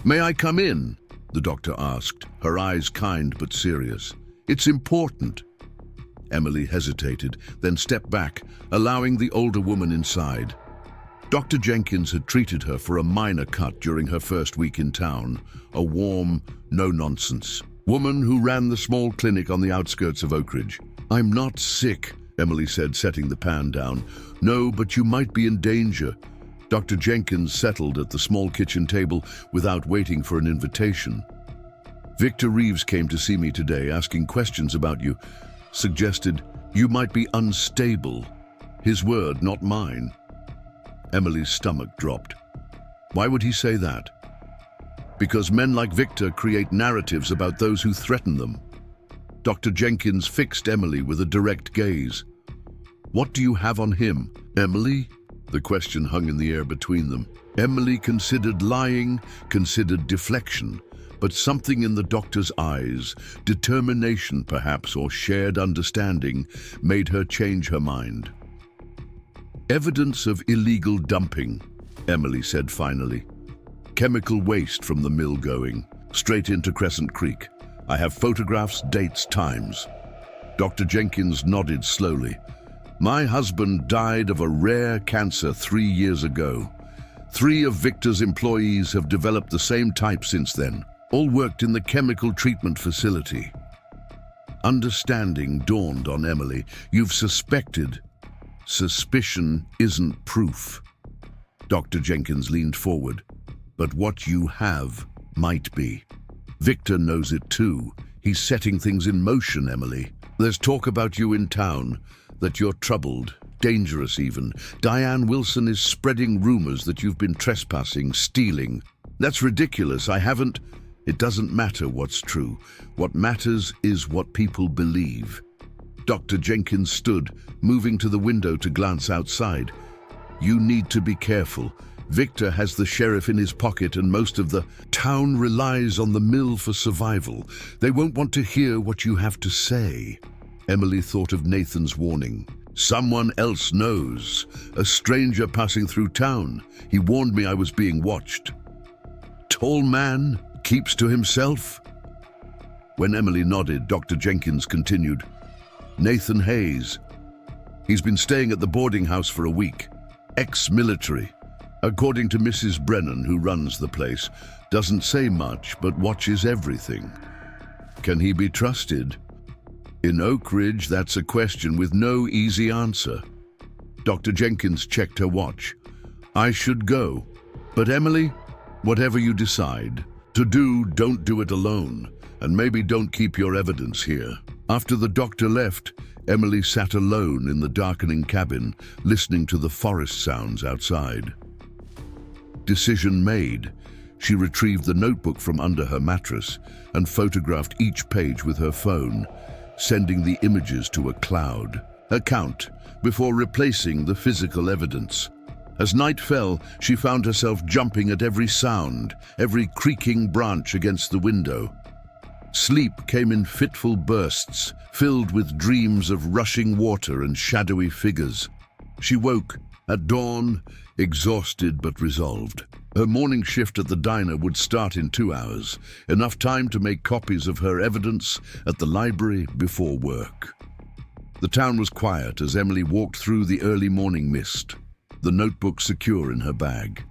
"May I come in?" the doctor asked, her eyes kind but serious. "It's important." Emily hesitated, then stepped back, allowing the older woman inside. Dr. Jenkins had treated her for a minor cut during her first week in town, a warm, no-nonsense woman who ran the small clinic on the outskirts of Oakridge. "I'm not sick," Emily said, setting the pan down. "No, but you might be in danger." Dr. Jenkins settled at the small kitchen table without waiting for an invitation. "Victor Reeves came to see me today, asking questions about you. Suggested you might be unstable. His word, not mine." Emily's stomach dropped. Why would he say that? Because men like Victor create narratives about those who threaten them. Dr. Jenkins fixed Emily with a direct gaze. "What do you have on him, Emily?" The question hung in the air between them. Emily considered lying, considered deflection, but something in the doctor's eyes, determination perhaps, or shared understanding, made her change her mind. "Evidence of illegal dumping," Emily said finally. "Chemical waste from the mill going straight into Crescent Creek. I have photographs, dates, times." Dr. Jenkins nodded slowly. "My husband died of a rare cancer 3 years ago. 3 of Victor's employees have developed the same type since then. All worked in the chemical treatment facility." Understanding dawned on Emily. "You've suspected. Suspicion isn't proof." Dr. Jenkins leaned forward. "But what you have might be. Victor knows it too. He's setting things in motion, Emily. There's talk about you in town, that you're troubled, dangerous even. Diane Wilson is spreading rumors that you've been trespassing, stealing. That's ridiculous. I haven't. It doesn't matter what's true. What matters is what people believe." Dr. Jenkins stood, moving to the window to glance outside. "You need to be careful. Victor has the sheriff in his pocket and most of the town relies on the mill for survival. They won't want to hear what you have to say." Emily thought of Nathan's warning. "Someone else knows. A stranger passing through town. He warned me I was being watched. Tall man, keeps to himself." When Emily nodded, Dr. Jenkins continued. "Nathan Hayes. He's been staying at the boarding house for a week. Ex-military. According to Mrs. Brennan, who runs the place, doesn't say much but watches everything. Can he be trusted? In Oakridge, that's a question with no easy answer." Dr. Jenkins checked her watch. "I should go. But Emily, whatever you decide to do, don't do it alone. And maybe don't keep your evidence here." After the doctor left, Emily sat alone in the darkening cabin, listening to the forest sounds outside. Decision made. She retrieved the notebook from under her mattress and photographed each page with her phone, sending the images to a cloud account before replacing the physical evidence. As night fell, she found herself jumping at every sound, every creaking branch against the window. Sleep came in fitful bursts, filled with dreams of rushing water and shadowy figures. She woke at dawn, exhausted but resolved. Her morning shift at the diner would start in 2 hours, enough time to make copies of her evidence at the library before work. The town was quiet as Emily walked through the early morning mist, the notebook secure in her bag.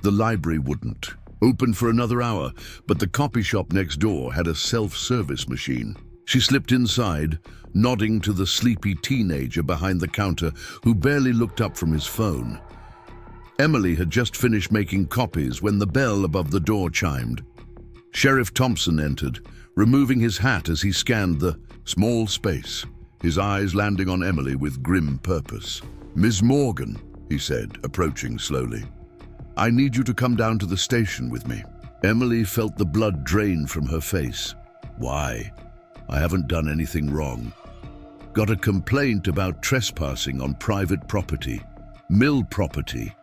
The library wouldn't open for another hour, but the copy shop next door had a self-service machine. She slipped inside, nodding to the sleepy teenager behind the counter who barely looked up from his phone. Emily had just finished making copies when the bell above the door chimed. Sheriff Thompson entered, removing his hat as he scanned the small space, his eyes landing on Emily with grim purpose. "Miss Morgan," he said, approaching slowly. "I need you to come down to the station with me." Emily felt the blood drain from her face. "Why? I haven't done anything wrong." "Got a complaint about trespassing on private property. Mill property."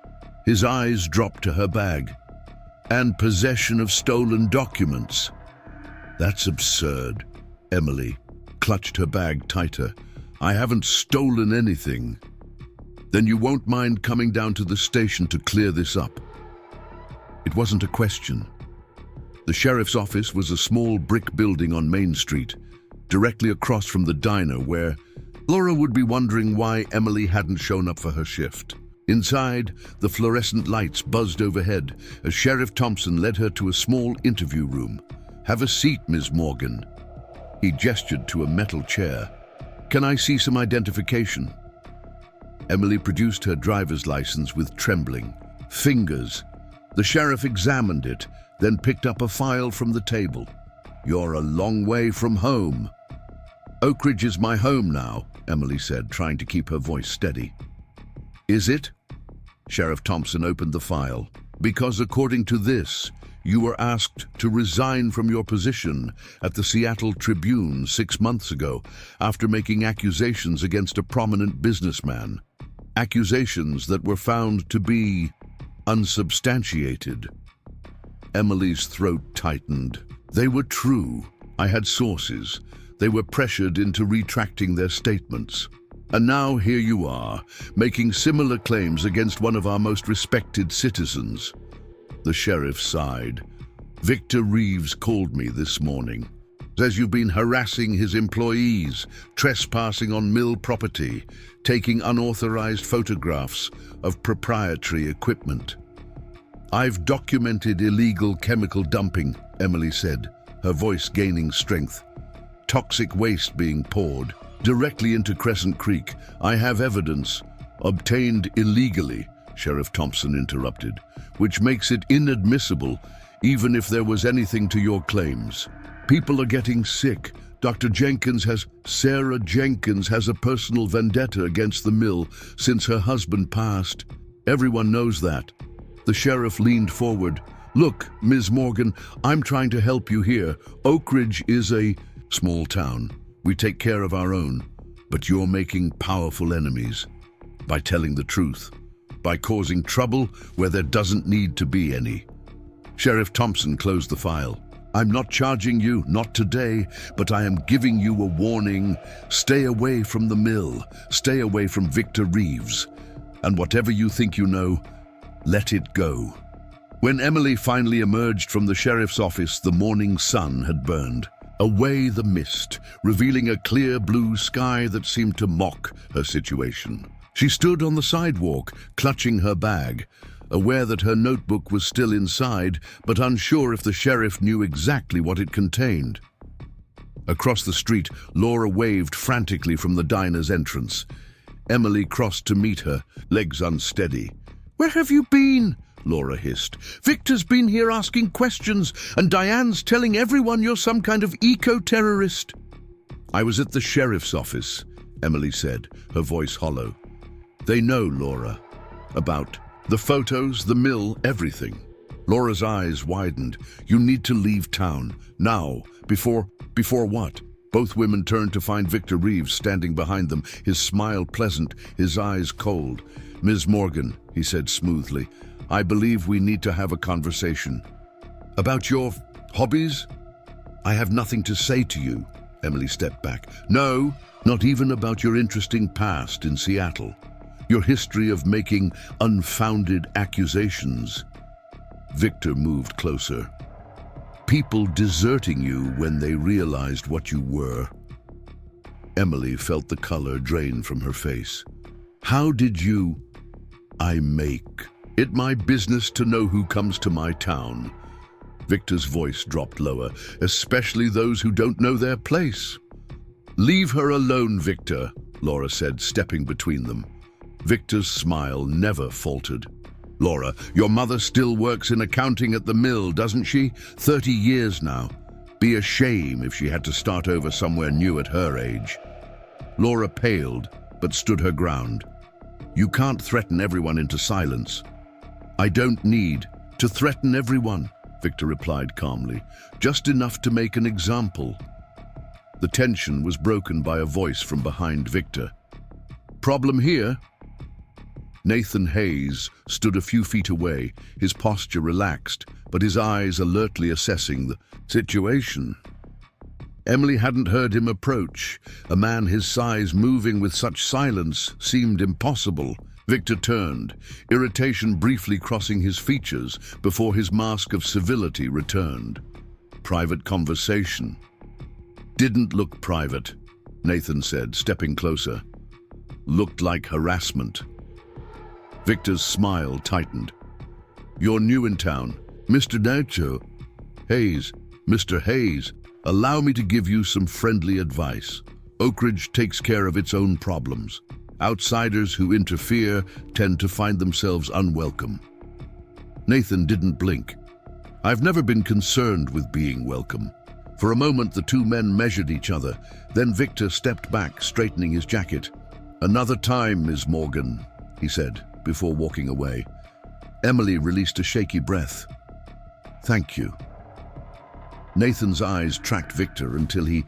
His eyes dropped to her bag. "And possession of stolen documents." "That's absurd." Emily clutched her bag tighter. "I haven't stolen anything." "Then you won't mind coming down to the station to clear this up?" It wasn't a question. The sheriff's office was a small brick building on Main Street, directly across from the diner where Laura would be wondering why Emily hadn't shown up for her shift. Inside, the fluorescent lights buzzed overhead as Sheriff Thompson led her to a small interview room. "Have a seat, Ms. Morgan." He gestured to a metal chair. "Can I see some identification?" Emily produced her driver's license with trembling fingers. The sheriff examined it, then picked up a file from the table. "You're a long way from home." "Oakridge is my home now," Emily said, trying to keep her voice steady. "Is it?" Sheriff Thompson opened the file. "Because according to this, you were asked to resign from your position at the Seattle Tribune 6 months ago after making accusations against a prominent businessman. Accusations that were found to be unsubstantiated." Emily's throat tightened. "They were true. I had sources. They were pressured into retracting their statements. And now here you are, making similar claims against one of our most respected citizens." The sheriff sighed. "Victor Reeves called me this morning. Says you've been harassing his employees, trespassing on mill property, taking unauthorized photographs of proprietary equipment." "I've documented illegal chemical dumping," Emily said, her voice gaining strength. "Toxic waste being poured directly into Crescent Creek. I have evidence obtained illegally," Sheriff Thompson interrupted, "which makes it inadmissible even if there was anything to your claims. People are getting sick. Sarah Jenkins has a personal vendetta against the mill since her husband passed. Everyone knows that." The sheriff leaned forward. "Look, Ms. Morgan, I'm trying to help you here. Oakridge is a small town. We take care of our own. But you're making powerful enemies by telling the truth, by causing trouble where there doesn't need to be any." Sheriff Thompson closed the file. "I'm not charging you, not today, but I am giving you a warning. Stay away from the mill. Stay away from Victor Reeves. And whatever you think you know, let it go." When Emily finally emerged from the sheriff's office, the morning sun had burned away the mist, revealing a clear blue sky that seemed to mock her situation. She stood on the sidewalk, clutching her bag, aware that her notebook was still inside, but unsure if the sheriff knew exactly what it contained. Across the street, Laura waved frantically from the diner's entrance. Emily crossed to meet her, legs unsteady. "Where have you been?" Laura hissed. "Victor's been here asking questions, and Diane's telling everyone you're some kind of eco-terrorist." "I was at the sheriff's office," Emily said, her voice hollow. "They know, Laura. About the photos, the mill, everything." Laura's eyes widened. "You need to leave town. Now. Before what?" Both women turned to find Victor Reeves standing behind them, his smile pleasant, his eyes cold. "Ms. Morgan," he said smoothly, "I believe we need to have a conversation." "About your hobbies?" "I have nothing to say to you." Emily stepped back. "No, not even about your interesting past in Seattle. Your history of making unfounded accusations." Victor moved closer. "People deserting you when they realized what you were." Emily felt the color drain from her face. "How did you—" "I make it my business to know who comes to my town." Victor's voice dropped lower. "Especially those who don't know their place." "Leave her alone, Victor," Laura said, stepping between them. Victor's smile never faltered. "Laura, your mother still works in accounting at the mill, doesn't she? 30 years now. Be a shame if she had to start over somewhere new at her age." Laura paled, but stood her ground. "You can't threaten everyone into silence." "I don't need to threaten everyone," Victor replied calmly. "Just enough to make an example." The tension was broken by a voice from behind Victor. "Problem here?" Nathan Hayes stood a few feet away, his posture relaxed, but his eyes alertly assessing the situation. Emily hadn't heard him approach. A man his size moving with such silence seemed impossible. Victor turned, irritation briefly crossing his features before his mask of civility returned. Private conversation. Didn't look private, Nathan said, stepping closer. Looked like harassment. Victor's smile tightened. You're new in town. Mr. Nacho. Hayes. Mr. Hayes, allow me to give you some friendly advice. Oakridge takes care of its own problems. Outsiders who interfere tend to find themselves unwelcome. Nathan didn't blink. I've never been concerned with being welcome. For a moment, the two men measured each other. Then Victor stepped back, straightening his jacket. Another time, Miss Morgan, he said, before walking away. Emily released a shaky breath. Thank you. Nathan's eyes tracked Victor until he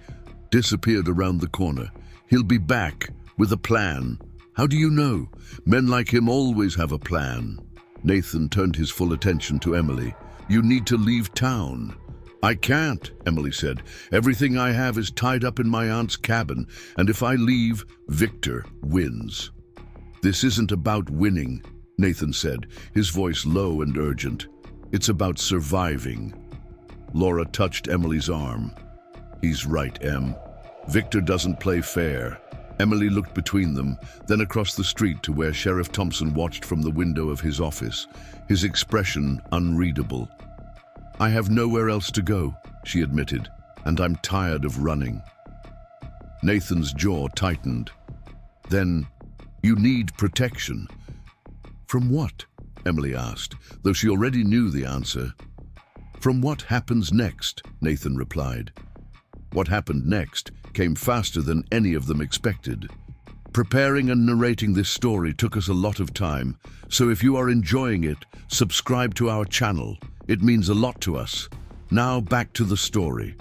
disappeared around the corner. He'll be back with a plan. How do you know? Men like him always have a plan. Nathan turned his full attention to Emily. You need to leave town. I can't, Emily said. Everything I have is tied up in my aunt's cabin, and if I leave, Victor wins. This isn't about winning, Nathan said, his voice low and urgent. It's about surviving. Laura touched Emily's arm. He's right, Em. Victor doesn't play fair. Emily looked between them, then across the street to where Sheriff Thompson watched from the window of his office, his expression unreadable. I have nowhere else to go, she admitted, and I'm tired of running. Nathan's jaw tightened. Then, you need protection. From what? Emily asked, though she already knew the answer. From what happens next, Nathan replied. What happened next came faster than any of them expected. Preparing and narrating this story took us a lot of time, so if you are enjoying it, subscribe to our channel. It means a lot to us. Now back to the story.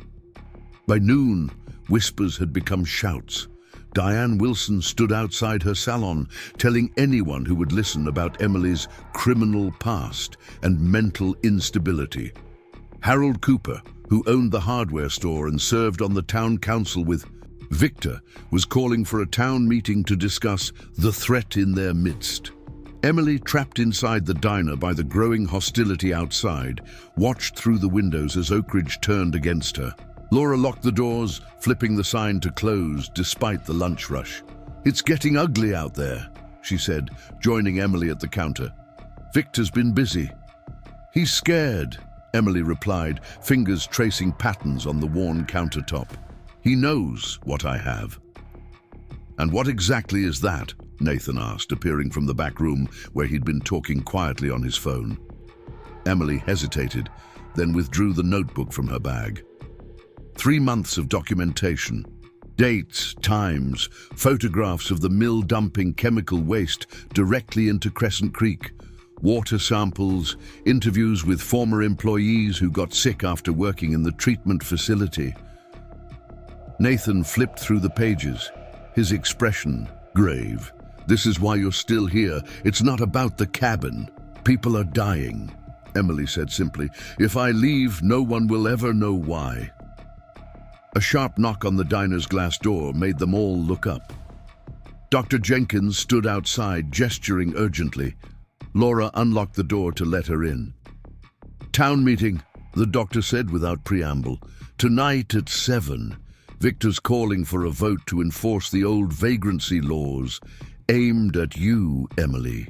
By noon, whispers had become shouts. Diane Wilson stood outside her salon, telling anyone who would listen about Emily's criminal past and mental instability. Harold Cooper, who owned the hardware store and served on the town council with Victor, was calling for a town meeting to discuss the threat in their midst. Emily, trapped inside the diner by the growing hostility outside, watched through the windows as Oakridge turned against her. Laura locked the doors, flipping the sign to close despite the lunch rush. It's getting ugly out there, she said, joining Emily at the counter. Victor's been busy. He's scared, Emily replied, fingers tracing patterns on the worn countertop. He knows what I have. And what exactly is that? Nathan asked, appearing from the back room where he'd been talking quietly on his phone. Emily hesitated, then withdrew the notebook from her bag. 3 months of documentation. Dates, times, photographs of the mill dumping chemical waste directly into Crescent Creek, water samples, interviews with former employees who got sick after working in the treatment facility. Nathan flipped through the pages, his expression grave. This is why you're still here. It's not about the cabin. People are dying, Emily said simply. If I leave, no one will ever know why. A sharp knock on the diner's glass door made them all look up. Dr. Jenkins stood outside, gesturing urgently. Laura unlocked the door to let her in. Town meeting, the doctor said without preamble. Tonight at 7. Victor's calling for a vote to enforce the old vagrancy laws, aimed at you, Emily.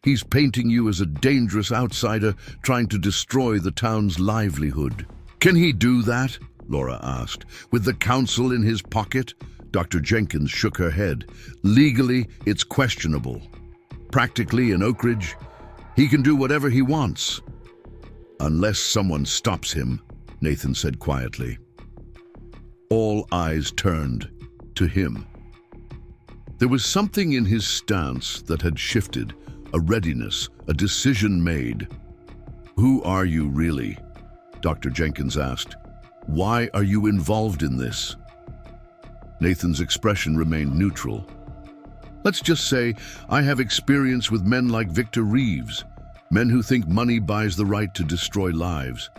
He's painting you as a dangerous outsider trying to destroy the town's livelihood. Can he do that? Laura asked. With the council in his pocket? Dr. Jenkins shook her head. Legally, it's questionable. Practically, in Oakridge, he can do whatever he wants. Unless someone stops him, Nathan said quietly. All eyes turned to him. There was something in his stance that had shifted, a readiness, a decision made. Who are you really? Dr. Jenkins asked. Why are you involved in this? Nathan's expression remained neutral. Let's just say I have experience with men like Victor Reeves, men who think money buys the right to destroy lives.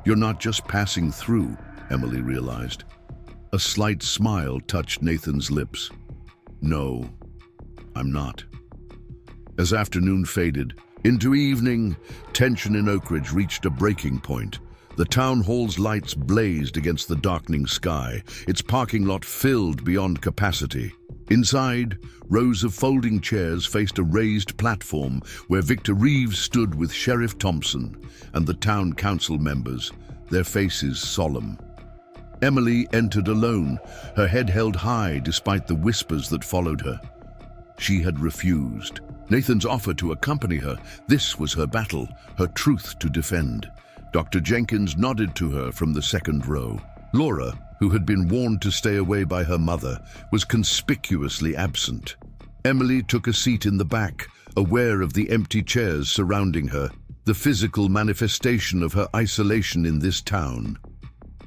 You're not just passing through, Emily realized. A slight smile touched Nathan's lips. No, I'm not. As afternoon faded into evening, tension in Oakridge reached a breaking point. The town hall's lights blazed against the darkening sky, its parking lot filled beyond capacity. Inside, rows of folding chairs faced a raised platform where Victor Reeves stood with Sheriff Thompson and the town council members, their faces solemn. Emily entered alone, her head held high despite the whispers that followed her. She had refused. Nathan's offer to accompany her, this was her battle, her truth to defend. Dr. Jenkins nodded to her from the second row. Laura, who had been warned to stay away by her mother, was conspicuously absent. Emily took a seat in the back, aware of the empty chairs surrounding her, the physical manifestation of her isolation in this town.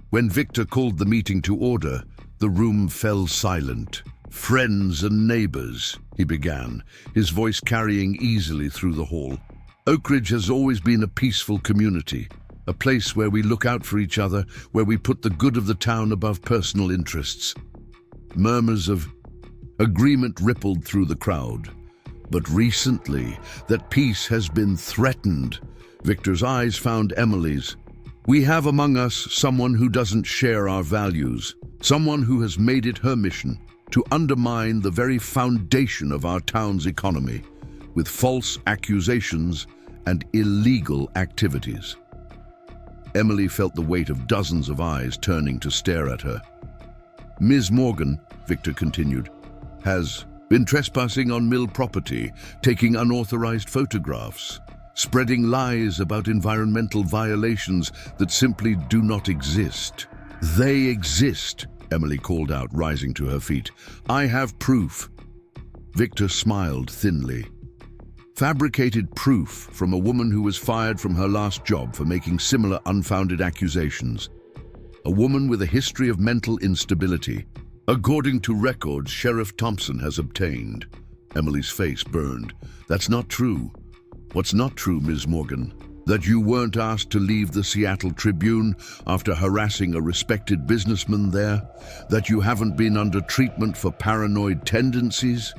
When Victor called the meeting to order, the room fell silent. "Friends and neighbors," he began, his voice carrying easily through the hall. "Oakridge has always been a peaceful community, a place where we look out for each other, where we put the good of the town above personal interests." Murmurs of agreement rippled through the crowd. But recently, that peace has been threatened. Victor's eyes found Emily's. "We have among us someone who doesn't share our values, someone who has made it her mission to undermine the very foundation of our town's economy with false accusations and illegal activities." Emily felt the weight of dozens of eyes turning to stare at her. "Ms. Morgan," Victor continued, "has been trespassing on mill property, taking unauthorized photographs, spreading lies about environmental violations that simply do not exist." "They exist," Emily called out, rising to her feet. "I have proof." Victor smiled thinly. Fabricated proof from a woman who was fired from her last job for making similar unfounded accusations. A woman with a history of mental instability. According to records Sheriff Thompson has obtained. Emily's face burned. "That's not true." "What's not true, Ms. Morgan?" "That you weren't asked to leave the Seattle Tribune after harassing a respected businessman there? That you haven't been under treatment for paranoid tendencies?"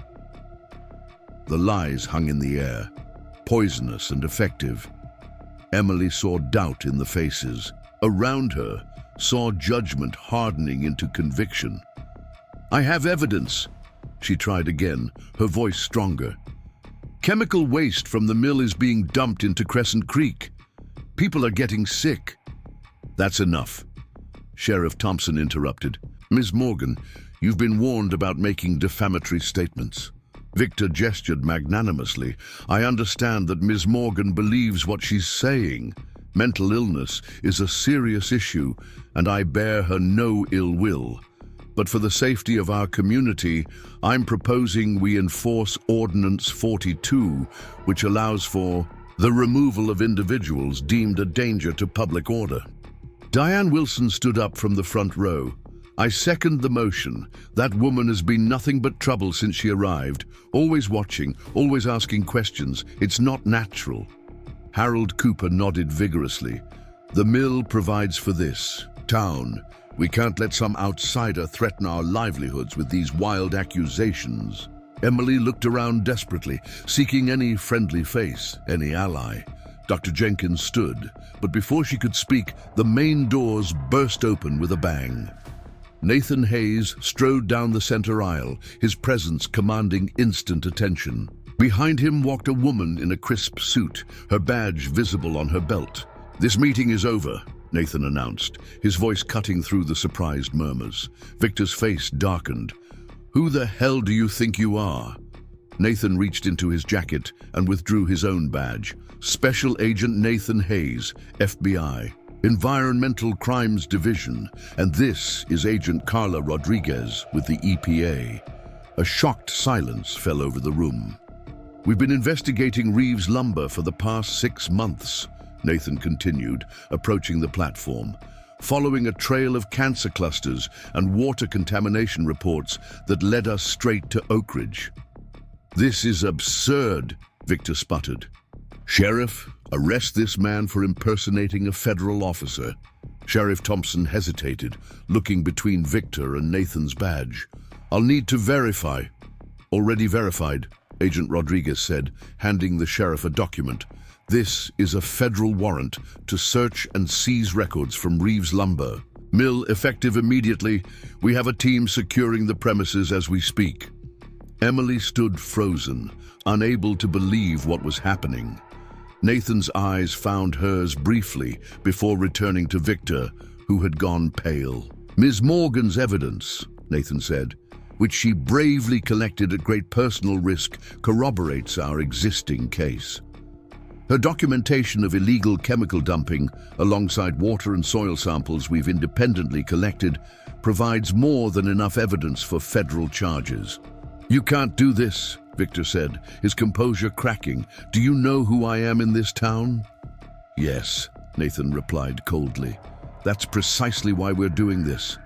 The lies hung in the air, poisonous and effective. Emily saw doubt in the faces. Around her, saw judgment hardening into conviction. "I have evidence," she tried again, her voice stronger. "Chemical waste from the mill is being dumped into Crescent Creek. People are getting sick." "That's enough," Sheriff Thompson interrupted. "Ms. Morgan, you've been warned about making defamatory statements." Victor gestured magnanimously. "I understand that Ms. Morgan believes what she's saying. Mental illness is a serious issue, and I bear her no ill will. But for the safety of our community, I'm proposing we enforce Ordinance 42, which allows for the removal of individuals deemed a danger to public order." Diane Wilson stood up from the front row. "I second the motion. That woman has been nothing but trouble since she arrived. Always watching, always asking questions. It's not natural." Harold Cooper nodded vigorously. "The mill provides for this. Town, we can't let some outsider threaten our livelihoods with these wild accusations." Emily looked around desperately, seeking any friendly face, any ally. Dr. Jenkins stood, but before she could speak, the main doors burst open with a bang. Nathan Hayes strode down the center aisle, his presence commanding instant attention. Behind him walked a woman in a crisp suit, her badge visible on her belt. "This meeting is over," Nathan announced, his voice cutting through the surprised murmurs. Victor's face darkened. "Who the hell do you think you are?" Nathan reached into his jacket and withdrew his own badge. "Special Agent Nathan Hayes, FBI. Environmental Crimes Division, and this is Agent Carla Rodriguez with the EPA." A shocked silence fell over the room. "We've been investigating Reeves Lumber for the past 6 months," Nathan continued, approaching the platform, "following a trail of cancer clusters and water contamination reports that led us straight to Oakridge." "This is absurd," Victor sputtered. "Sheriff, arrest this man for impersonating a federal officer." Sheriff Thompson hesitated, looking between Victor and Nathan's badge. "I'll need to verify." "Already verified," Agent Rodriguez said, handing the sheriff a document. "This is a federal warrant to search and seize records from Reeves Lumber Mill, effective immediately. We have a team securing the premises as we speak." Emily stood frozen, unable to believe what was happening. Nathan's eyes found hers briefly before returning to Victor, who had gone pale. "Ms. Morgan's evidence," Nathan said, "which she bravely collected at great personal risk, corroborates our existing case. Her documentation of illegal chemical dumping, alongside water and soil samples we've independently collected, provides more than enough evidence for federal charges." "You can't do this," Victor said, his composure cracking. "Do you know who I am in this town?" "Yes," Nathan replied coldly. "That's precisely why we're doing this."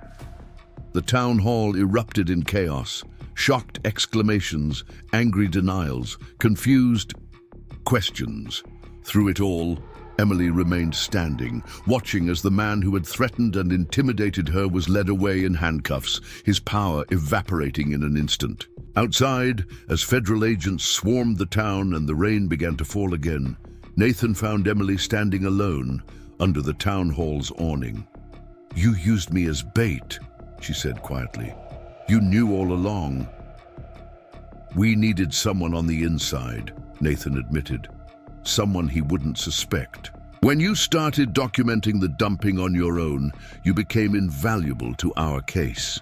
The town hall erupted in chaos. Shocked exclamations, angry denials, confused questions. Through it all, Emily remained standing, watching as the man who had threatened and intimidated her was led away in handcuffs, his power evaporating in an instant. Outside, as federal agents swarmed the town and the rain began to fall again, Nathan found Emily standing alone under the town hall's awning. "You used me as bait," she said quietly. "You knew all along." "We needed someone on the inside," Nathan admitted. "Someone he wouldn't suspect. When you started documenting the dumping on your own, you became invaluable to our case.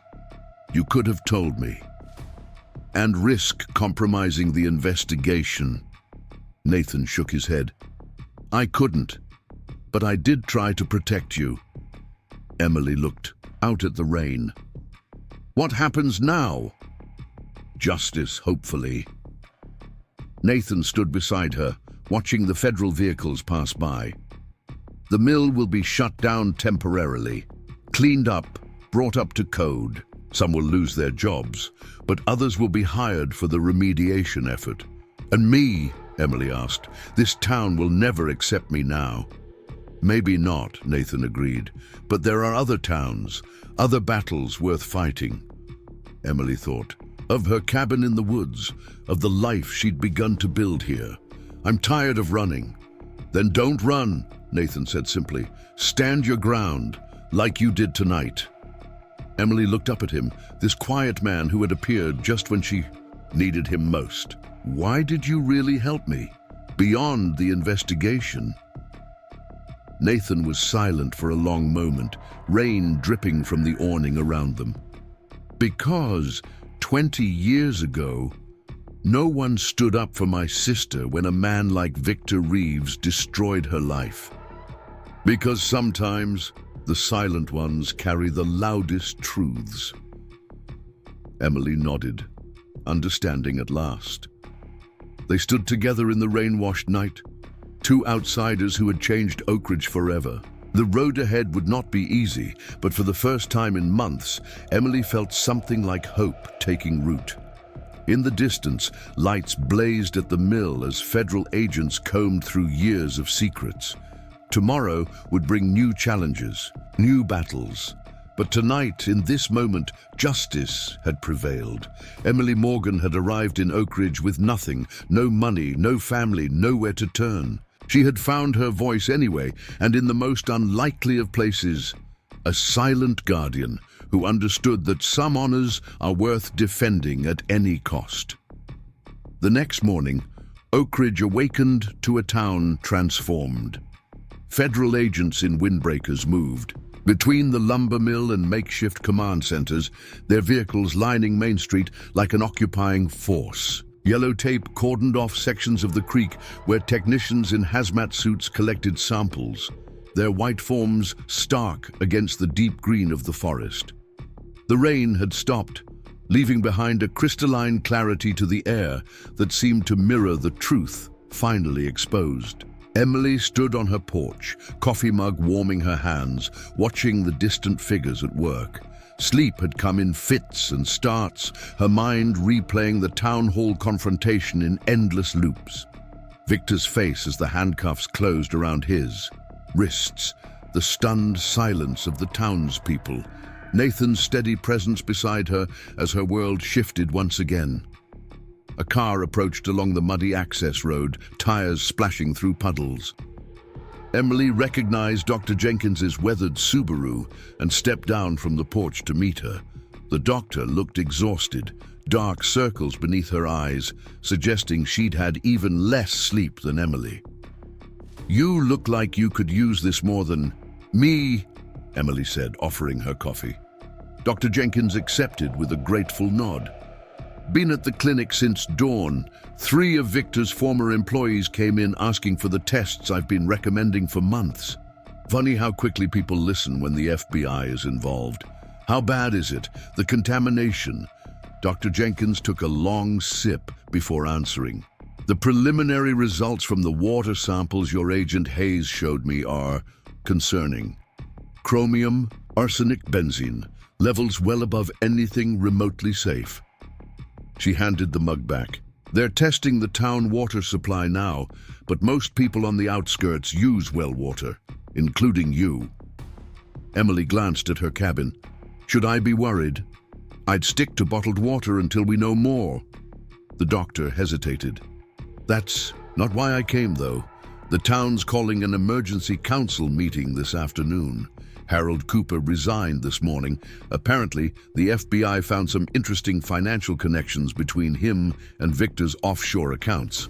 You could have told me. And risk compromising the investigation." Nathan shook his head. "I couldn't, but I did try to protect you." Emily looked out at the rain. "What happens now?" "Justice, hopefully." Nathan stood beside her, watching the federal vehicles pass by. "The mill will be shut down temporarily, cleaned up, brought up to code. Some will lose their jobs, but others will be hired for the remediation effort." "And me?" Emily asked. "This town will never accept me now." "Maybe not," Nathan agreed, "but there are other towns, other battles worth fighting." Emily thought of her cabin in the woods, of the life she'd begun to build here. "I'm tired of running." "Then don't run," Nathan said simply. "Stand your ground, like you did tonight." Emily looked up at him, this quiet man who had appeared just when she needed him most. "Why did you really help me? Beyond the investigation?" Nathan was silent for a long moment, rain dripping from the awning around them. "Because 20 years ago, no one stood up for my sister when a man like Victor Reeves destroyed her life. Because sometimes the silent ones carry the loudest truths." Emily nodded, understanding at last. They stood together in the rain-washed night, two outsiders who had changed Oakridge forever. The road ahead would not be easy, but for the first time in months, Emily felt something like hope taking root. In the distance, lights blazed at the mill as federal agents combed through years of secrets. Tomorrow would bring new challenges, new battles. But tonight, in this moment, justice had prevailed. Emily Morgan had arrived in Oakridge with nothing, no money, no family, nowhere to turn. She had found her voice anyway, and in the most unlikely of places, a silent guardian who understood that some honors are worth defending at any cost. The next morning, Oakridge awakened to a town transformed. Federal agents in windbreakers moved. Between the lumber mill and makeshift command centers, their vehicles lining Main Street like an occupying force. Yellow tape cordoned off sections of the creek where technicians in hazmat suits collected samples, their white forms stark against the deep green of the forest. The rain had stopped, leaving behind a crystalline clarity to the air that seemed to mirror the truth finally exposed. Emily stood on her porch, coffee mug warming her hands, watching the distant figures at work. Sleep had come in fits and starts, her mind replaying the town hall confrontation in endless loops. Victor's face as the handcuffs closed around his wrists, the stunned silence of the townspeople, Nathan's steady presence beside her as her world shifted once again. a car approached along the muddy access road, tires splashing through puddles. Emily recognized Dr. Jenkins's weathered Subaru and stepped down from the porch to meet her. The doctor looked exhausted, dark circles beneath her eyes, suggesting she'd had even less sleep than Emily. "You look like you could use this more than me," Emily said, offering her coffee. Dr. Jenkins accepted with a grateful nod. "Been at the clinic since dawn. 3 of Victor's former employees came in asking for the tests I've been recommending for months. Funny how quickly people listen when the FBI is involved. How bad is it? The contamination?" Dr. Jenkins took a long sip before answering. "The preliminary results from the water samples your agent Hayes showed me are concerning. Chromium, arsenic, benzene, levels well above anything remotely safe." She handed the mug back. "They're testing the town water supply now, but most people on the outskirts use well water, including you." Emily glanced at her cabin. "Should I be worried? I'd stick to bottled water until we know more." The doctor hesitated. "That's not why I came, though. The town's calling an emergency council meeting this afternoon. Harold Cooper resigned this morning. Apparently, the FBI found some interesting financial connections between him and Victor's offshore accounts."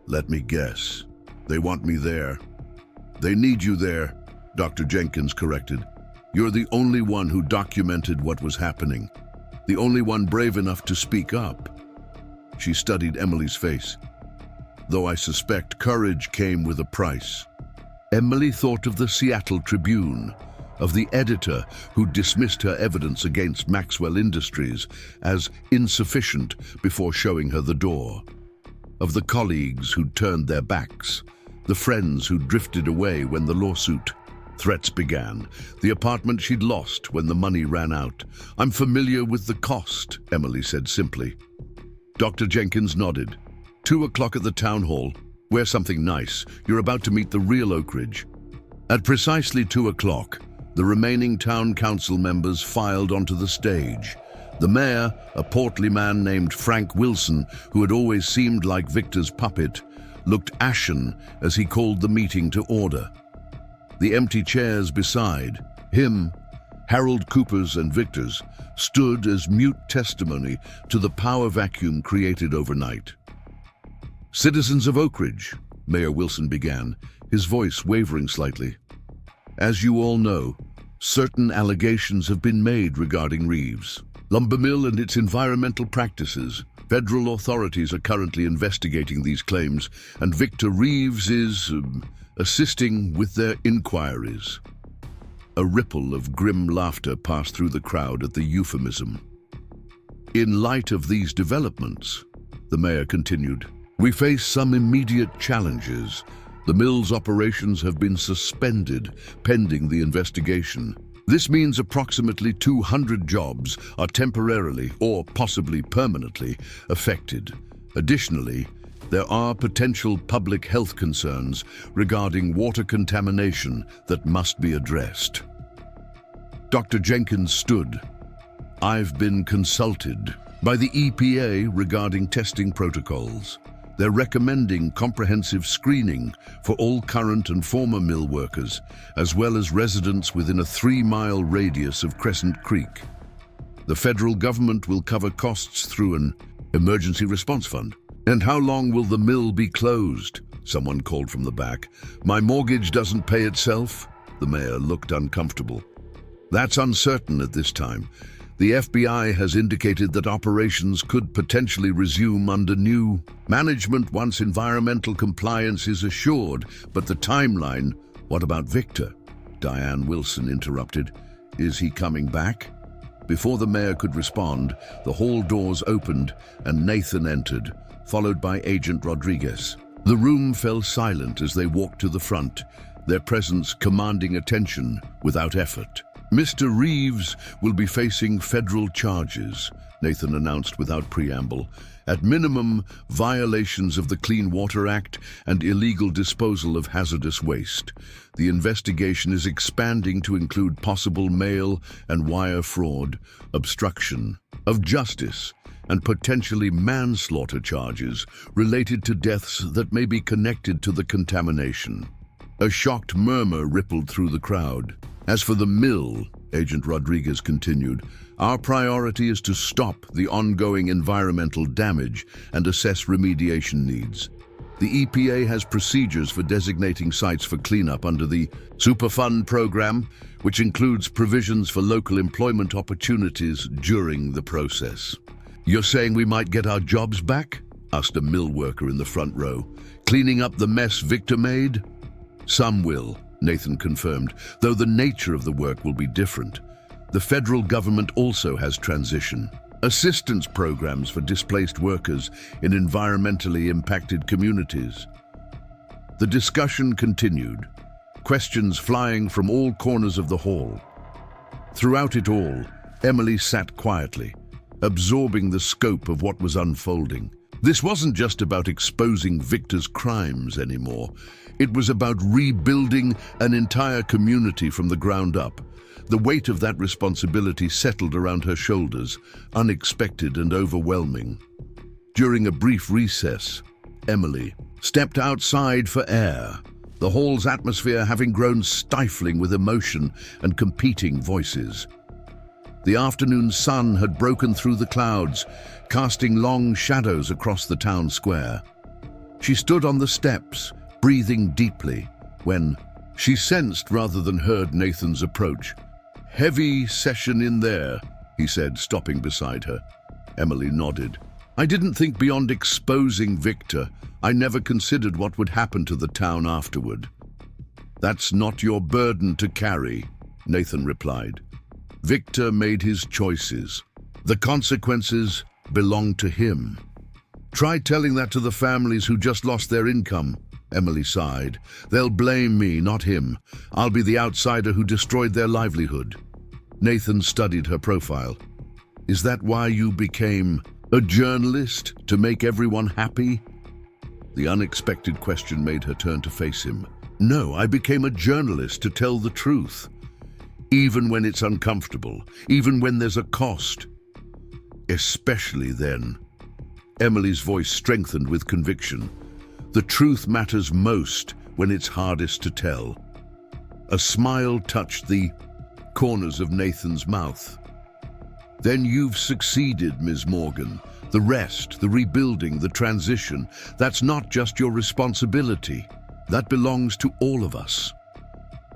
"Let me guess. They want me there." "They need you there," Dr. Jenkins corrected. "You're the only one who documented what was happening. The only one brave enough to speak up." She studied Emily's face. "Though I suspect courage came with a price." Emily thought of the Seattle Tribune, of the editor who dismissed her evidence against Maxwell Industries as insufficient before showing her the door, of the colleagues who'd turned their backs, the friends who drifted away when the lawsuit. Threats began, the apartment she'd lost when the money ran out. "I'm familiar with the cost," Emily said simply. Dr. Jenkins nodded. 2 o'clock at the town hall. Wear something nice. You're about to meet the real Oakridge." At precisely 2 o'clock, the remaining town council members filed onto the stage. The mayor, a portly man named Frank Wilson, who had always seemed like Victor's puppet, looked ashen as he called the meeting to order. The empty chairs beside him, Harold Cooper's and Victor's, stood as mute testimony to the power vacuum created overnight. "Citizens of Oakridge," Mayor Wilson began, his voice wavering slightly. "As you all know, certain allegations have been made regarding Reeves' lumber mill and its environmental practices. Federal authorities are currently investigating these claims, and Victor Reeves is assisting with their inquiries." A ripple of grim laughter passed through the crowd at the euphemism. "In light of these developments," the mayor continued, "we face some immediate challenges. The mill's operations have been suspended pending the investigation. This means approximately 200 jobs are temporarily or possibly permanently affected. Additionally, there are potential public health concerns regarding water contamination that must be addressed." Dr. Jenkins stood. "I've been consulted by the EPA regarding testing protocols. They're recommending comprehensive screening for all current and former mill workers, as well as residents within a 3-mile radius of Crescent Creek. The federal government will cover costs through an emergency response fund." "And how long will the mill be closed?" someone called from the back. "My mortgage doesn't pay itself?" The mayor looked uncomfortable. "That's uncertain at this time. The FBI has indicated that operations could potentially resume under new management once environmental compliance is assured. But the timeline, what about Victor?" Diane Wilson interrupted. "Is he coming back?" Before the mayor could respond, the hall doors opened and Nathan entered, followed by Agent Rodriguez. The room fell silent as they walked to the front, their presence commanding attention without effort. "Mr. Reeves will be facing federal charges," Nathan announced without preamble. "At minimum, violations of the Clean Water Act and illegal disposal of hazardous waste. The investigation is expanding to include possible mail and wire fraud, obstruction of justice, and potentially manslaughter charges related to deaths that may be connected to the contamination. A shocked murmur rippled through the crowd. As for the mill, Agent Rodriguez continued, our priority is to stop the ongoing environmental damage and assess remediation needs. The EPA has procedures for designating sites for cleanup under the Superfund program, which includes provisions for local employment opportunities during the process. You're saying we might get our jobs back? Asked a mill worker in the front row. Cleaning up the mess Victor made? Some will, Nathan confirmed, though the nature of the work will be different. The federal government also has transition assistance programs for displaced workers in environmentally impacted communities. The discussion continued, questions flying from all corners of the hall. Throughout it all, Emily sat quietly, absorbing the scope of what was unfolding. This wasn't just about exposing Victor's crimes anymore. It was about rebuilding an entire community from the ground up. The weight of that responsibility settled around her shoulders, unexpected and overwhelming. During a brief recess, Emily stepped outside for air, the hall's atmosphere having grown stifling with emotion and competing voices. The afternoon sun had broken through the clouds, casting long shadows across the town square. She stood on the steps, breathing deeply, when she sensed rather than heard Nathan's approach. "Heavy session in there," he said, stopping beside her. Emily nodded. "I didn't think beyond exposing Victor. I never considered what would happen to the town afterward." "That's not your burden to carry," Nathan replied. "Victor made his choices. The consequences belong to him." "Try telling that to the families who just lost their income," Emily sighed. "They'll blame me, not him. I'll be the outsider who destroyed their livelihood." Nathan studied her profile. "Is that why you became a journalist, to make everyone happy?" The unexpected question made her turn to face him. "No, I became a journalist to tell the truth. Even when it's uncomfortable, even when there's a cost. Especially then." Emily's voice strengthened with conviction. "The truth matters most when it's hardest to tell." A smile touched the corners of Nathan's mouth. "Then you've succeeded, Ms. Morgan. The rest, the rebuilding, the transition, that's not just your responsibility. That belongs to all of us."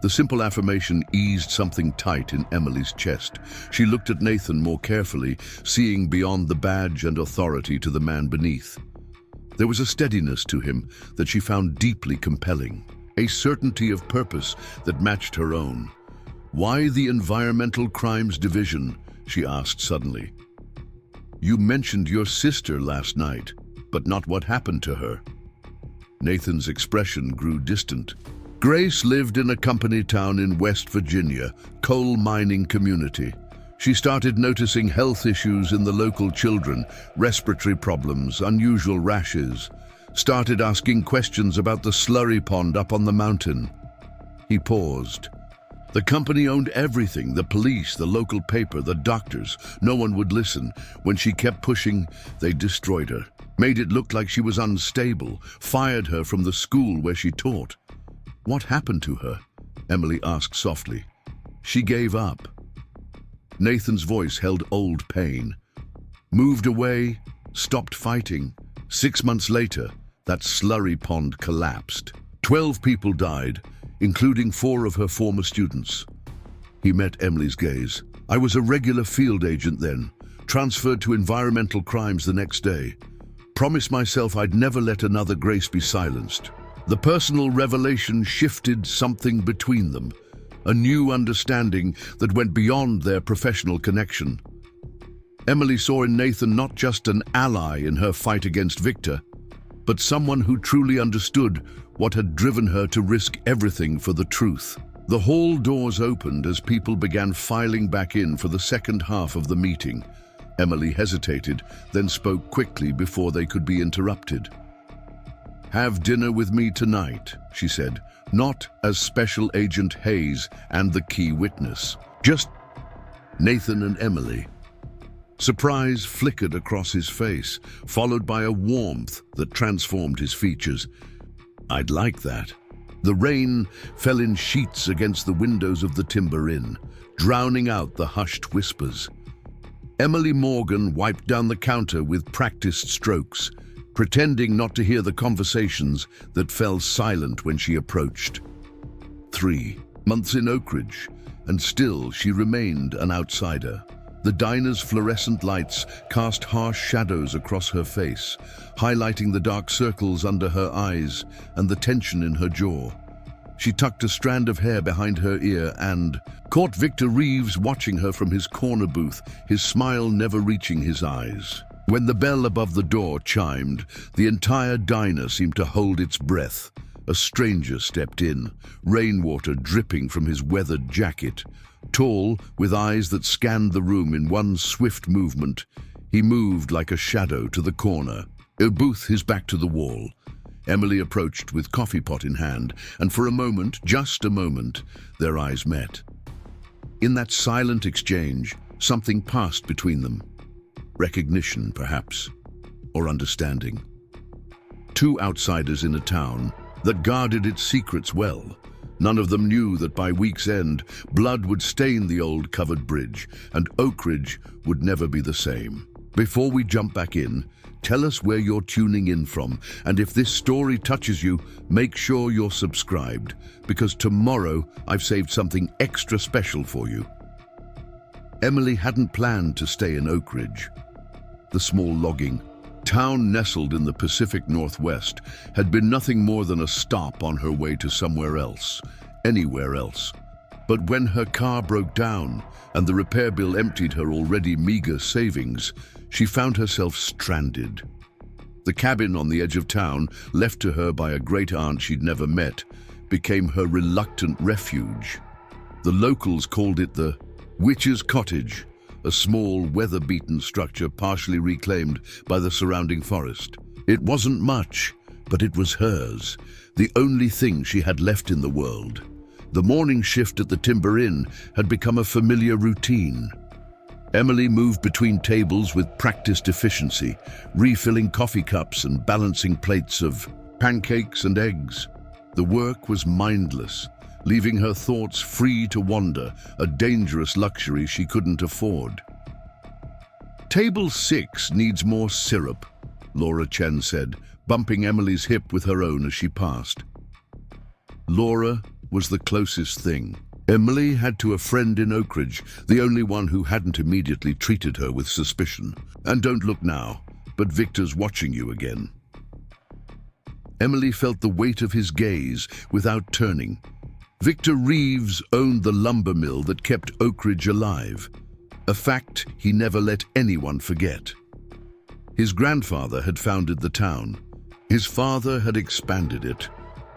The simple affirmation eased something tight in Emily's chest. She looked at Nathan more carefully, seeing beyond the badge and authority to the man beneath. There was a steadiness to him that she found deeply compelling, a certainty of purpose that matched her own. "Why the Environmental Crimes Division?" she asked suddenly. "You mentioned your sister last night, but not what happened to her." Nathan's expression grew distant. "Grace lived in a company town in West Virginia, coal mining community. She started noticing health issues in the local children, respiratory problems, unusual rashes. Started asking questions about the slurry pond up on the mountain." He paused. "The company owned everything, the police, the local paper, the doctors. No one would listen. When she kept pushing, they destroyed her. Made it look like she was unstable, fired her from the school where she taught." "What happened to her?" Emily asked softly. "She gave up." Nathan's voice held old pain. "Moved away, stopped fighting. 6 months later, that slurry pond collapsed. 12 people died, including 4 of her former students." He met Emily's gaze. "I was a regular field agent then, transferred to environmental crimes the next day. Promised myself I'd never let another Grace be silenced." The personal revelation shifted something between them, a new understanding that went beyond their professional connection. Emily saw in Nathan not just an ally in her fight against Victor, but someone who truly understood what had driven her to risk everything for the truth. The hall doors opened as people began filing back in for the second half of the meeting. Emily hesitated, then spoke quickly before they could be interrupted. "Have dinner with me tonight," she said, "not as Special Agent Hayes and the key witness. Just Nathan and Emily." Surprise flickered across his face, followed by a warmth that transformed his features. "I'd like that." The rain fell in sheets against the windows of the Timber Inn, drowning out the hushed whispers. Emily Morgan wiped down the counter with practiced strokes, pretending not to hear the conversations that fell silent when she approached. 3 months in Oakridge, and still she remained an outsider. The diner's fluorescent lights cast harsh shadows across her face, highlighting the dark circles under her eyes and the tension in her jaw. She tucked a strand of hair behind her ear and caught Victor Reeves watching her from his corner booth, his smile never reaching his eyes. When the bell above the door chimed, the entire diner seemed to hold its breath. A stranger stepped in, rainwater dripping from his weathered jacket. Tall, with eyes that scanned the room in one swift movement, he moved like a shadow to the corner, a booth his back to the wall. Emily approached with coffee pot in hand, and for a moment, just a moment, their eyes met. In that silent exchange, something passed between them. Recognition, perhaps, or understanding. Two outsiders in a town that guarded its secrets well. None of them knew that by week's end, blood would stain the old covered bridge, and Oakridge would never be the same. Before we jump back in, tell us where you're tuning in from, and if this story touches you, make sure you're subscribed, because tomorrow I've saved something extra special for you. Emily hadn't planned to stay in Oakridge. The small logging town nestled in the Pacific Northwest had been nothing more than a stop on her way to somewhere else, anywhere else. But when her car broke down and the repair bill emptied her already meager savings, she found herself stranded. The cabin on the edge of town, left to her by a great-aunt she'd never met, became her reluctant refuge. The locals called it the Witch's Cottage, a small, weather-beaten structure partially reclaimed by the surrounding forest. It wasn't much, but it was hers, the only thing she had left in the world. The morning shift at the Timber Inn had become a familiar routine. Emily moved between tables with practiced efficiency, refilling coffee cups and balancing plates of pancakes and eggs. The work was mindless, leaving her thoughts free to wander, a dangerous luxury she couldn't afford. "Table 6 needs more syrup," Laura Chen said, bumping Emily's hip with her own as she passed. Laura was the closest thing. Emily had to a friend in Oakridge, the only one who hadn't immediately treated her with suspicion. "And don't look now, but Victor's watching you again." Emily felt the weight of his gaze without turning. Victor Reeves owned the lumber mill that kept Oakridge alive, a fact he never let anyone forget. His grandfather had founded the town. His father had expanded it,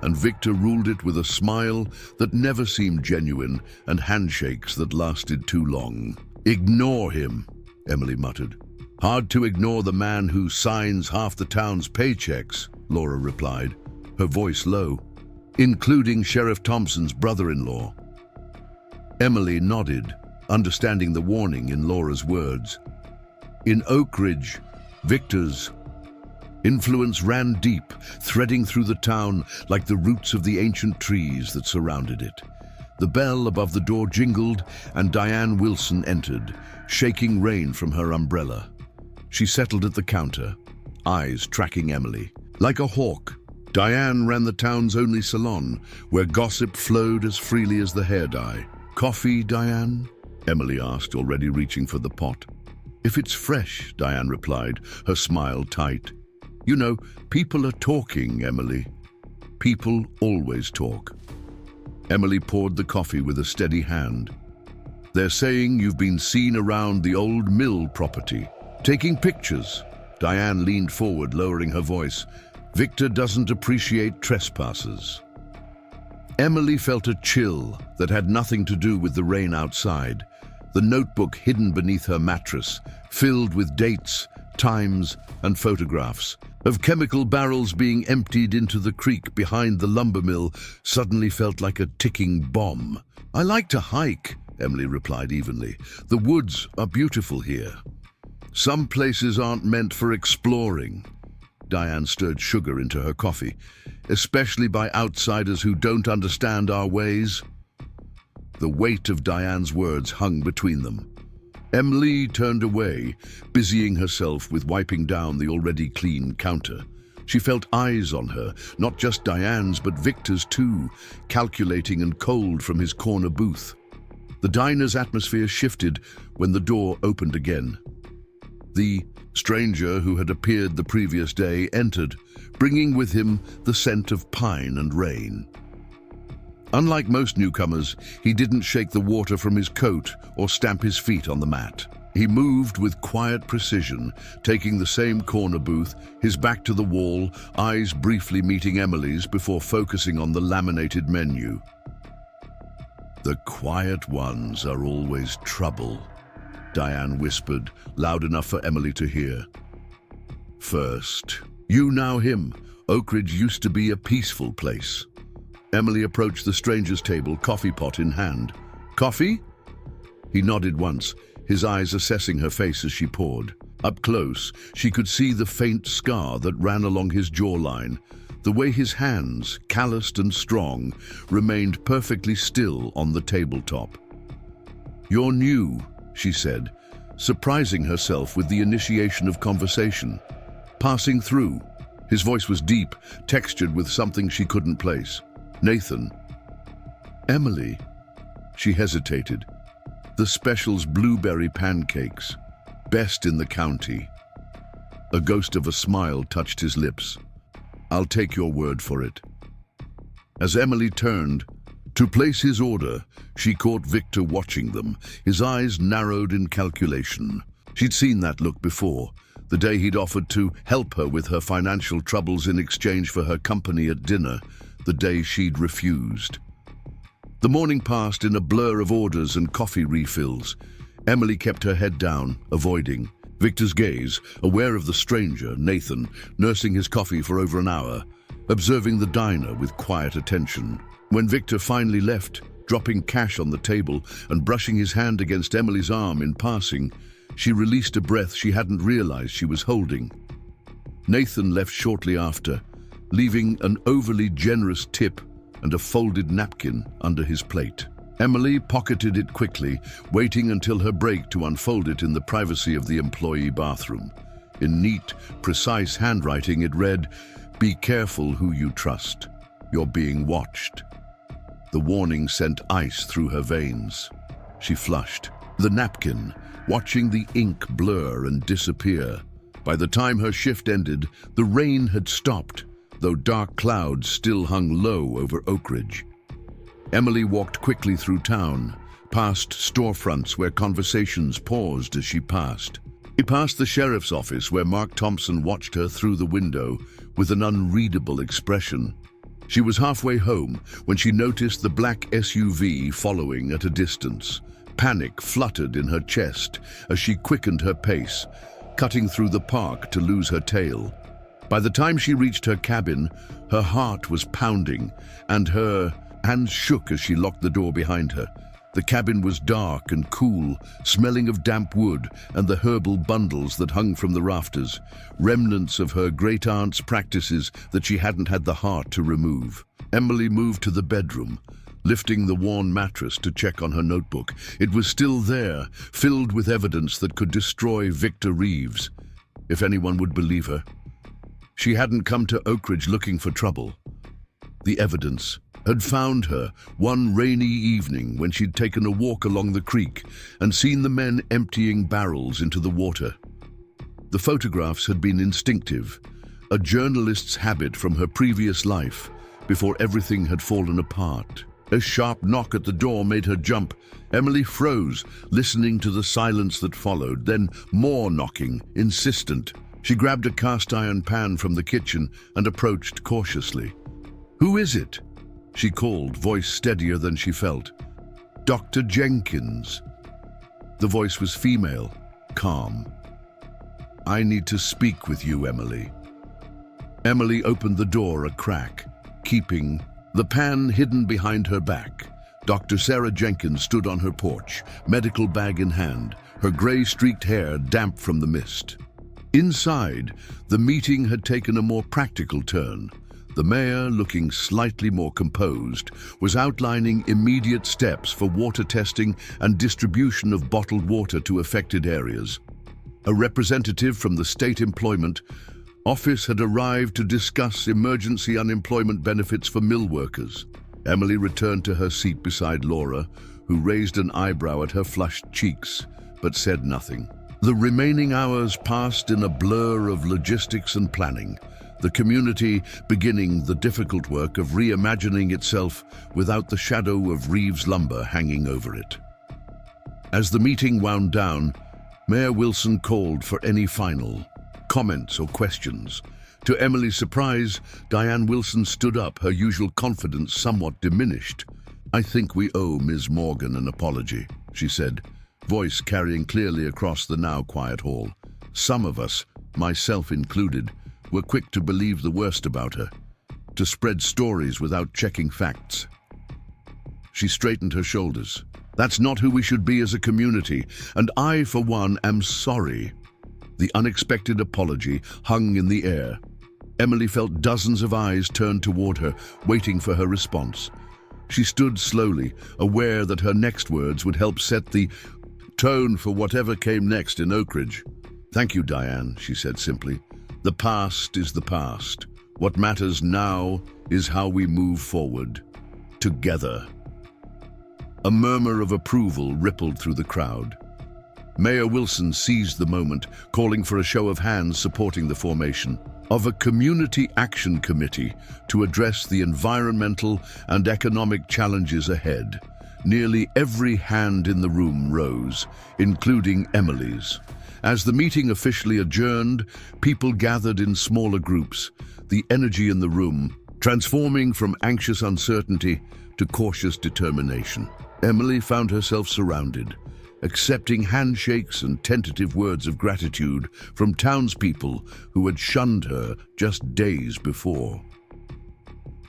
and Victor ruled it with a smile that never seemed genuine and handshakes that lasted too long. "Ignore him," Emily muttered. "Hard to ignore the man who signs half the town's paychecks," Laura replied, her voice low, "including Sheriff Thompson's brother-in-law." Emily nodded, understanding the warning in Laura's words. In Oakridge, Victor's influence ran deep, threading through the town like the roots of the ancient trees that surrounded it. The bell above the door jingled, and Diane Wilson entered, shaking rain from her umbrella. She settled at the counter, eyes tracking Emily. Like a hawk, Diane ran the town's only salon, where gossip flowed as freely as the hair dye. "Coffee, Diane?" Emily asked, already reaching for the pot. "If it's fresh," Diane replied, her smile tight. "You know, people are talking, Emily. People always talk." Emily poured the coffee with a steady hand. "They're saying you've been seen around the old mill property, taking pictures." Diane leaned forward, lowering her voice. "Victor doesn't appreciate trespassers." Emily felt a chill that had nothing to do with the rain outside. The notebook hidden beneath her mattress, filled with dates, times, and photographs of chemical barrels being emptied into the creek behind the lumber mill, suddenly felt like a ticking bomb. "I like to hike," Emily replied evenly. "The woods are beautiful here." Some places aren't meant for exploring. Diane stirred sugar into her coffee, especially by outsiders who don't understand our ways. The weight of Diane's words hung between them. Emily turned away, busying herself with wiping down the already clean counter. She felt eyes on her, not just Diane's but Victor's too, calculating and cold from his corner booth. The diner's atmosphere shifted when the door opened again. The stranger who had appeared the previous day entered, bringing with him the scent of pine and rain. Unlike most newcomers, he didn't shake the water from his coat or stamp his feet on the mat. He moved with quiet precision, taking the same corner booth, his back to the wall, eyes briefly meeting Emily's before focusing on the laminated menu. "The quiet ones are always trouble," Diane whispered, loud enough for Emily to hear. "First, you now him. Oakridge used to be a peaceful place." Emily approached the stranger's table, coffee pot in hand. "Coffee?" He nodded once, his eyes assessing her face as she poured. Up close, she could see the faint scar that ran along his jawline, the way his hands, calloused and strong, remained perfectly still on the tabletop. "You're new," she said, surprising herself with the initiation of conversation. "Passing through." His voice was deep, textured with something she couldn't place. "Nathan." "Emily." She hesitated. "The special's blueberry pancakes. Best in the county." A ghost of a smile touched his lips. "I'll take your word for it." As Emily turned to place his order, she caught Victor watching them, his eyes narrowed in calculation. She'd seen that look before, the day he'd offered to help her with her financial troubles in exchange for her company at dinner, the day she'd refused. The morning passed in a blur of orders and coffee refills. Emily kept her head down, avoiding Victor's gaze, aware of the stranger, Nathan, nursing his coffee for over an hour, observing the diner with quiet attention. When Victor finally left, dropping cash on the table and brushing his hand against Emily's arm in passing, she released a breath she hadn't realized she was holding. Nathan left shortly after, leaving an overly generous tip and a folded napkin under his plate. Emily pocketed it quickly, waiting until her break to unfold it in the privacy of the employee bathroom. In neat, precise handwriting it read, "Be careful who you trust. You're being watched." The warning sent ice through her veins. She flushed the napkin, watching the ink blur and disappear. By the time her shift ended, the rain had stopped, though dark clouds still hung low over Oakridge. Emily walked quickly through town, past storefronts where conversations paused as she passed. She passed the sheriff's office where Mark Thompson watched her through the window with an unreadable expression. She was halfway home when she noticed the black SUV following at a distance. Panic fluttered in her chest as she quickened her pace, cutting through the park to lose her tail. By the time she reached her cabin, her heart was pounding and her hands shook as she locked the door behind her. The cabin was dark and cool, smelling of damp wood and the herbal bundles that hung from the rafters, remnants of her great-aunt's practices that she hadn't had the heart to remove. Emily moved to the bedroom, lifting the worn mattress to check on her notebook. It was still there, filled with evidence that could destroy Victor Reeves, if anyone would believe her. She hadn't come to Oakridge looking for trouble. The evidence had found her one rainy evening when she'd taken a walk along the creek and seen the men emptying barrels into the water. The photographs had been instinctive, a journalist's habit from her previous life, before everything had fallen apart. A sharp knock at the door made her jump. Emily froze, listening to the silence that followed, then more knocking, insistent. She grabbed a cast-iron pan from the kitchen and approached cautiously. "Who is it?" she called, voice steadier than she felt. "Dr. Jenkins." The voice was female, calm. "I need to speak with you, Emily." Emily opened the door a crack, keeping the pan hidden behind her back, Dr. Sarah Jenkins stood on her porch, medical bag in hand, her grey-streaked hair damp from the mist. Inside, the meeting had taken a more practical turn. The mayor, looking slightly more composed, was outlining immediate steps for water testing and distribution of bottled water to affected areas. A representative from the State Employment Office had arrived to discuss emergency unemployment benefits for mill workers. Emily returned to her seat beside Laura, who raised an eyebrow at her flushed cheeks, but said nothing. The remaining hours passed in a blur of logistics and planning, the community beginning the difficult work of reimagining itself without the shadow of Reeves lumber hanging over it. As the meeting wound down, Mayor Wilson called for any final comments or questions. To Emily's surprise, Diane Wilson stood up, her usual confidence somewhat diminished. "I think we owe Ms. Morgan an apology," she said, voice carrying clearly across the now quiet hall. "Some of us, myself included, were quick to believe the worst about her, to spread stories without checking facts." She straightened her shoulders. "That's not who we should be as a community, and I, for one, am sorry." The unexpected apology hung in the air. Emily felt dozens of eyes turned toward her, waiting for her response. She stood slowly, aware that her next words would help set the tone for whatever came next in Oakridge. "Thank you, Diane," she said simply. "The past is the past. What matters now is how we move forward, together." A murmur of approval rippled through the crowd. Mayor Wilson seized the moment, calling for a show of hands supporting the formation of a community action committee to address the environmental and economic challenges ahead. Nearly every hand in the room rose, including Emily's. As the meeting officially adjourned, people gathered in smaller groups, the energy in the room transforming from anxious uncertainty to cautious determination. Emily found herself surrounded, accepting handshakes and tentative words of gratitude from townspeople who had shunned her just days before.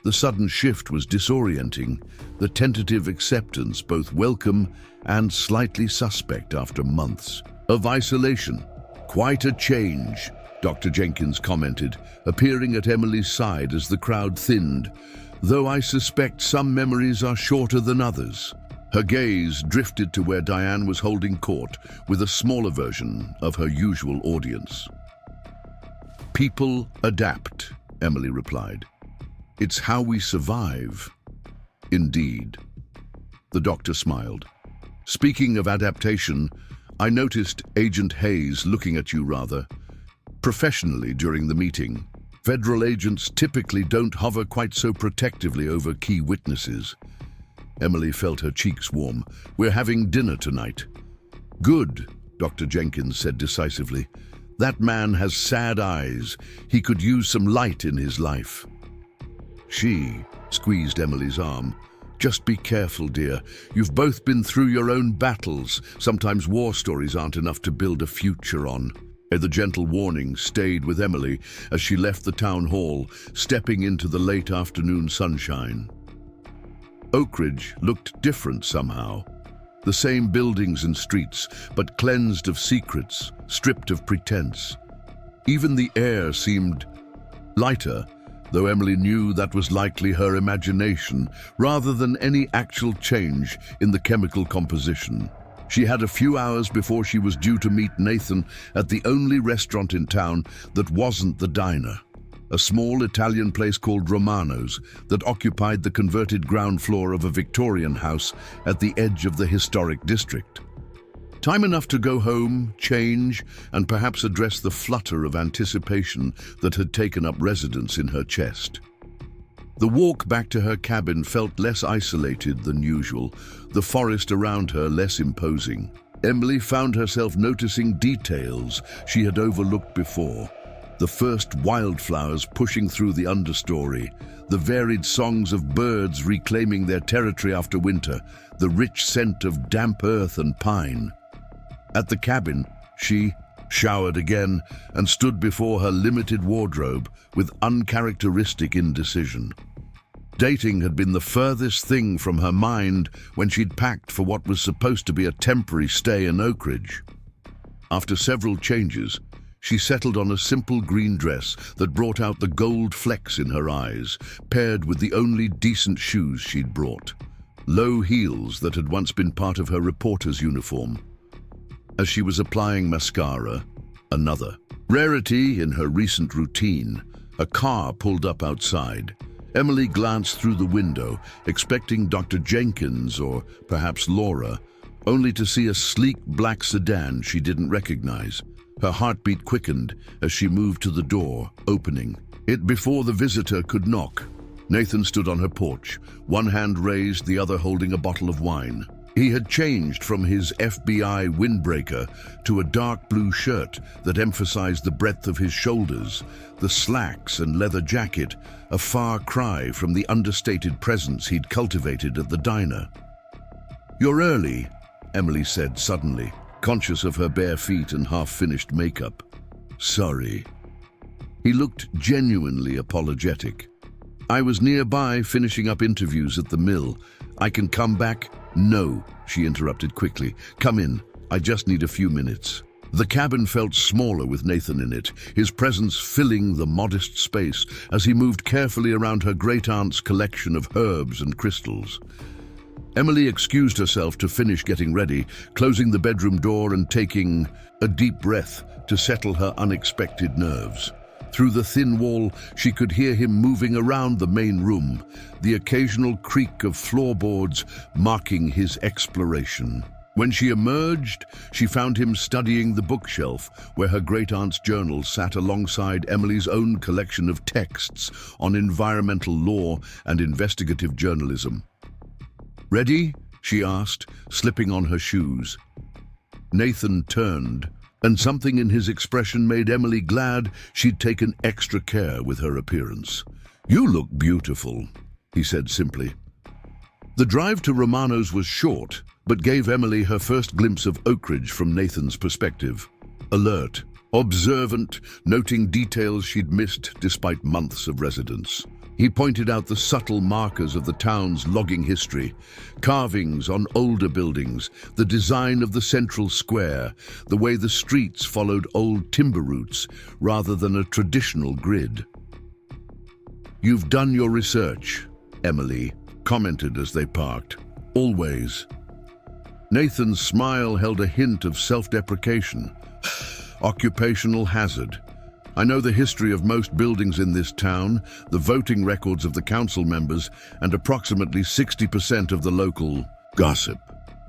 The sudden shift was disorienting, the tentative acceptance both welcome and slightly suspect after months of isolation. "Quite a change," Dr. Jenkins commented, appearing at Emily's side as the crowd thinned, "though I suspect some memories are shorter than others." Her gaze drifted to where Diane was holding court with a smaller version of her usual audience. "People adapt," Emily replied. "It's how we survive." "Indeed." The doctor smiled. "Speaking of adaptation, I noticed Agent Hayes looking at you rather professionally during the meeting. Federal agents typically don't hover quite so protectively over key witnesses." Emily felt her cheeks warm. "We're having dinner tonight." "Good," Dr. Jenkins said decisively. "That man has sad eyes. He could use some light in his life." She squeezed Emily's arm. "Just be careful, dear. You've both been through your own battles. Sometimes war stories aren't enough to build a future on." The gentle warning stayed with Emily as she left the town hall, stepping into the late afternoon sunshine. Oakridge looked different somehow. The same buildings and streets, but cleansed of secrets, stripped of pretense. Even the air seemed lighter, though Emily knew that was likely her imagination rather than any actual change in the chemical composition. She had a few hours before she was due to meet Nathan at the only restaurant in town that wasn't the diner, a small Italian place called Romano's that occupied the converted ground floor of a Victorian house at the edge of the historic district. Time enough to go home, change, and perhaps address the flutter of anticipation that had taken up residence in her chest. The walk back to her cabin felt less isolated than usual, the forest around her less imposing. Emily found herself noticing details she had overlooked before. The first wildflowers pushing through the understory, the varied songs of birds reclaiming their territory after winter, the rich scent of damp earth and pine. At the cabin, she showered again and stood before her limited wardrobe with uncharacteristic indecision. Dating had been the furthest thing from her mind when she'd packed for what was supposed to be a temporary stay in Oakridge. After several changes, she settled on a simple green dress that brought out the gold flecks in her eyes, paired with the only decent shoes she'd brought, low heels that had once been part of her reporter's uniform. As she was applying mascara, another rarity in her recent routine, a car pulled up outside. Emily glanced through the window, expecting Dr. Jenkins or perhaps Laura, only to see a sleek black sedan she didn't recognize. Her heartbeat quickened as she moved to the door, opening it before the visitor could knock. Nathan stood on her porch, one hand raised, the other holding a bottle of wine. He had changed from his FBI windbreaker to a dark blue shirt that emphasized the breadth of his shoulders, the slacks and leather jacket, a far cry from the understated presence he'd cultivated at the diner. "You're early," Emily said suddenly, conscious of her bare feet and half-finished makeup. "Sorry." He looked genuinely apologetic. "I was nearby finishing up interviews at the mill. I can come back?" "No," she interrupted quickly. "Come in. I just need a few minutes." The cabin felt smaller with Nathan in it, his presence filling the modest space as he moved carefully around her great-aunt's collection of herbs and crystals. Emily excused herself to finish getting ready, closing the bedroom door and taking a deep breath to settle her unexpected nerves. Through the thin wall, she could hear him moving around the main room, the occasional creak of floorboards marking his exploration. When she emerged, she found him studying the bookshelf where her great-aunt's journal sat alongside Emily's own collection of texts on environmental law and investigative journalism. "Ready?" she asked, slipping on her shoes. Nathan turned, and something in his expression made Emily glad she'd taken extra care with her appearance. "You look beautiful," he said simply. The drive to Romano's was short, but gave Emily her first glimpse of Oakridge from Nathan's perspective. Alert, observant, noting details she'd missed despite months of residence. He pointed out the subtle markers of the town's logging history, carvings on older buildings, the design of the central square, the way the streets followed old timber routes rather than a traditional grid. "You've done your research," Emily commented as they parked. "Always." Nathan's smile held a hint of self-deprecation. "Occupational hazard. I know the history of most buildings in this town, the voting records of the council members, and approximately 60% of the local gossip.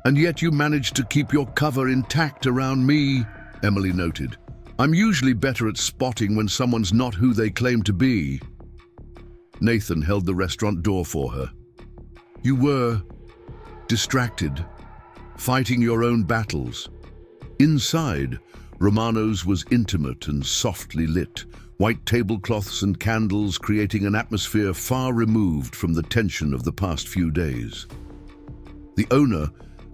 And yet you managed to keep your cover intact around me," Emily noted. "I'm usually better at spotting when someone's not who they claim to be." Nathan held the restaurant door for her. "You were distracted, fighting your own battles." Inside, Romano's was intimate and softly lit, white tablecloths and candles creating an atmosphere far removed from the tension of the past few days. The owner,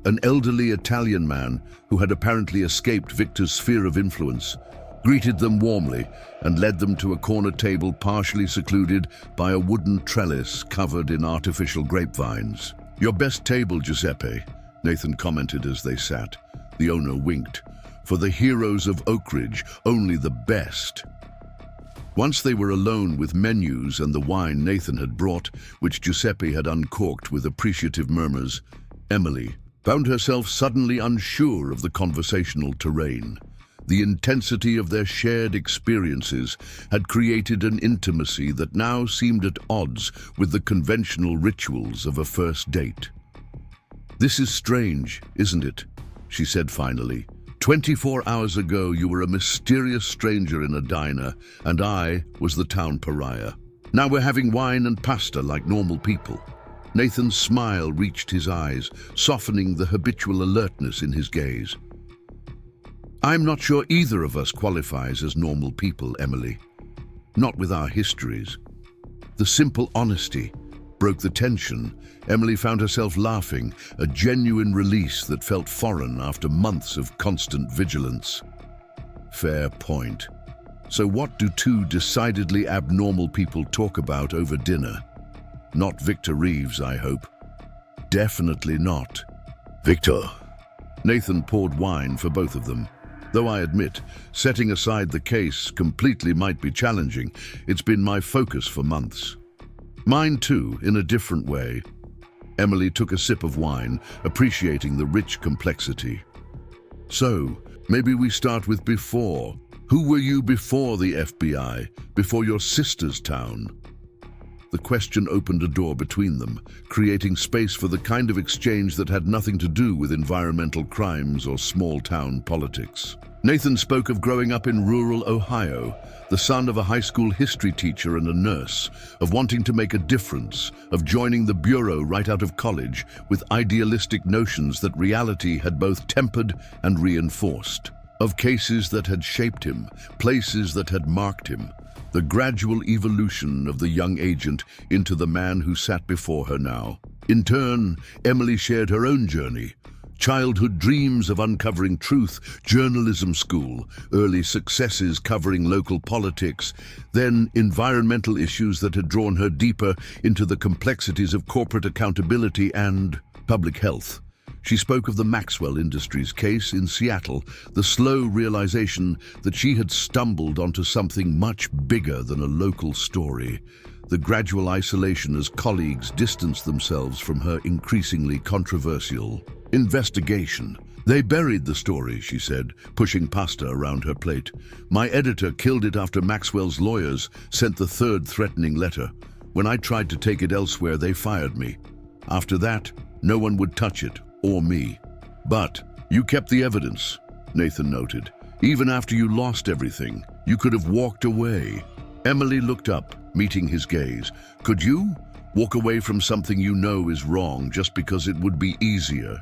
an elderly Italian man who had apparently escaped Victor's sphere of influence, greeted them warmly and led them to a corner table partially secluded by a wooden trellis covered in artificial grapevines. "Your best table, Giuseppe," Nathan commented as they sat. The owner winked. "For the heroes of Oakridge, only the best." Once they were alone with menus and the wine Nathan had brought, which Giuseppe had uncorked with appreciative murmurs, Emily found herself suddenly unsure of the conversational terrain. The intensity of their shared experiences had created an intimacy that now seemed at odds with the conventional rituals of a first date. "This is strange, isn't it?" she said finally. 24 hours ago, you were a mysterious stranger in a diner, and I was the town pariah. Now we're having wine and pasta like normal people." Nathan's smile reached his eyes, softening the habitual alertness in his gaze. "I'm not sure either of us qualifies as normal people, Emily. Not with our histories." The simple honesty broke the tension. Emily found herself laughing, a genuine release that felt foreign after months of constant vigilance. "Fair point. So what do two decidedly abnormal people talk about over dinner?" Not Victor Reeves, I hope. Definitely not. Victor. Nathan poured wine for both of them. Though I admit, setting aside the case completely might be challenging, it's been my focus for months. Mine too, in a different way. Emily took a sip of wine, appreciating the rich complexity. So, maybe we start with before. Who were you before the FBI, before your sister's town? The question opened a door between them, creating space for the kind of exchange that had nothing to do with environmental crimes or small-town politics. Nathan spoke of growing up in rural Ohio, the son of a high school history teacher and a nurse, of wanting to make a difference, of joining the bureau right out of college with idealistic notions that reality had both tempered and reinforced, of cases that had shaped him, places that had marked him, the gradual evolution of the young agent into the man who sat before her now. In turn, Emily shared her own journey. Childhood dreams of uncovering truth, journalism school, early successes covering local politics, then environmental issues that had drawn her deeper into the complexities of corporate accountability and public health. She spoke of the Maxwell Industries case in Seattle, the slow realization that she had stumbled onto something much bigger than a local story, the gradual isolation as colleagues distanced themselves from her increasingly controversial investigation. They buried the story, she said, pushing pasta around her plate. My editor killed it after Maxwell's lawyers sent the third threatening letter. When I tried to take it elsewhere, they fired me. After that, no one would touch it, or me. But you kept the evidence, Nathan noted. Even after you lost everything, you could have walked away. Emily looked up, meeting his gaze. Could you walk away from something you know is wrong just because it would be easier?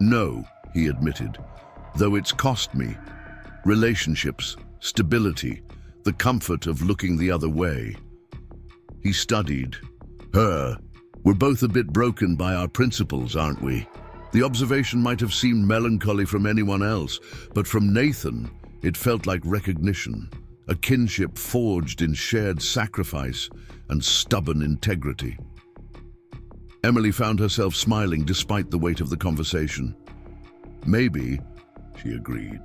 No, he admitted, though it's cost me. Relationships, stability, the comfort of looking the other way. He studied her. We're both a bit broken by our principles, aren't we? The observation might have seemed melancholy from anyone else, but from Nathan, it felt like recognition, a kinship forged in shared sacrifice and stubborn integrity. Emily found herself smiling despite the weight of the conversation. Maybe, she agreed,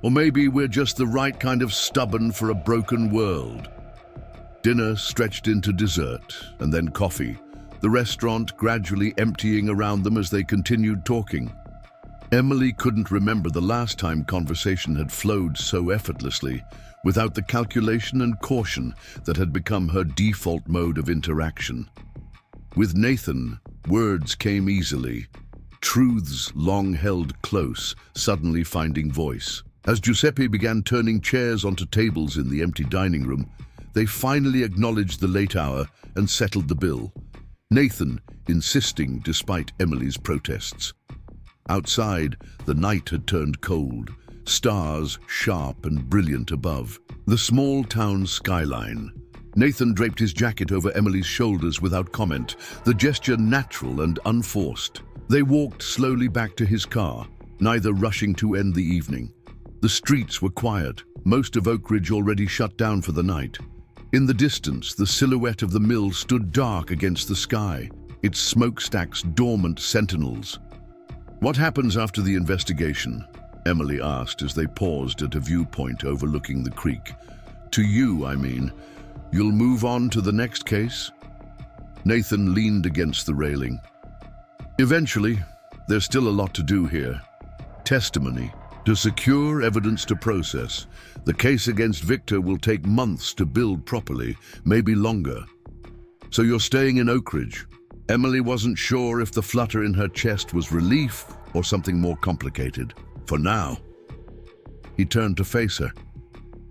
or maybe we're just the right kind of stubborn for a broken world. Dinner stretched into dessert, and then coffee, the restaurant gradually emptying around them as they continued talking. Emily couldn't remember the last time conversation had flowed so effortlessly, without the calculation and caution that had become her default mode of interaction. With Nathan, words came easily, truths long held close, suddenly finding voice. As Giuseppe began turning chairs onto tables in the empty dining room, they finally acknowledged the late hour and settled the bill. Nathan insisting despite Emily's protests. Outside, the night had turned cold, stars sharp and brilliant above. The small town skyline. Nathan draped his jacket over Emily's shoulders without comment, the gesture natural and unforced. They walked slowly back to his car, neither rushing to end the evening. The streets were quiet, most of Oakridge already shut down for the night. In the distance, the silhouette of the mill stood dark against the sky, its smokestacks dormant sentinels. What happens after the investigation? Emily asked as they paused at a viewpoint overlooking the creek. To you, I mean. You'll move on to the next case? Nathan leaned against the railing. Eventually, there's still a lot to do here. Testimony. To secure evidence to process. The case against Victor will take months to build properly, maybe longer. So you're staying in Oakridge. Emily wasn't sure if the flutter in her chest was relief or something more complicated. For now. He turned to face her.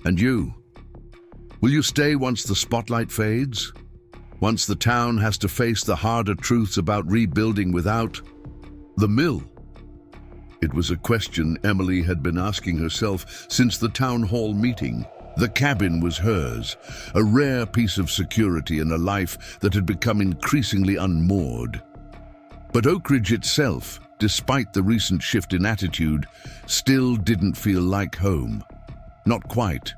And you? Will you stay once the spotlight fades? Once the town has to face the harder truths about rebuilding without the mill? It was a question Emily had been asking herself since the town hall meeting. The cabin was hers, a rare piece of security in a life that had become increasingly unmoored. But Oakridge itself, despite the recent shift in attitude, still didn't feel like home. Not quite.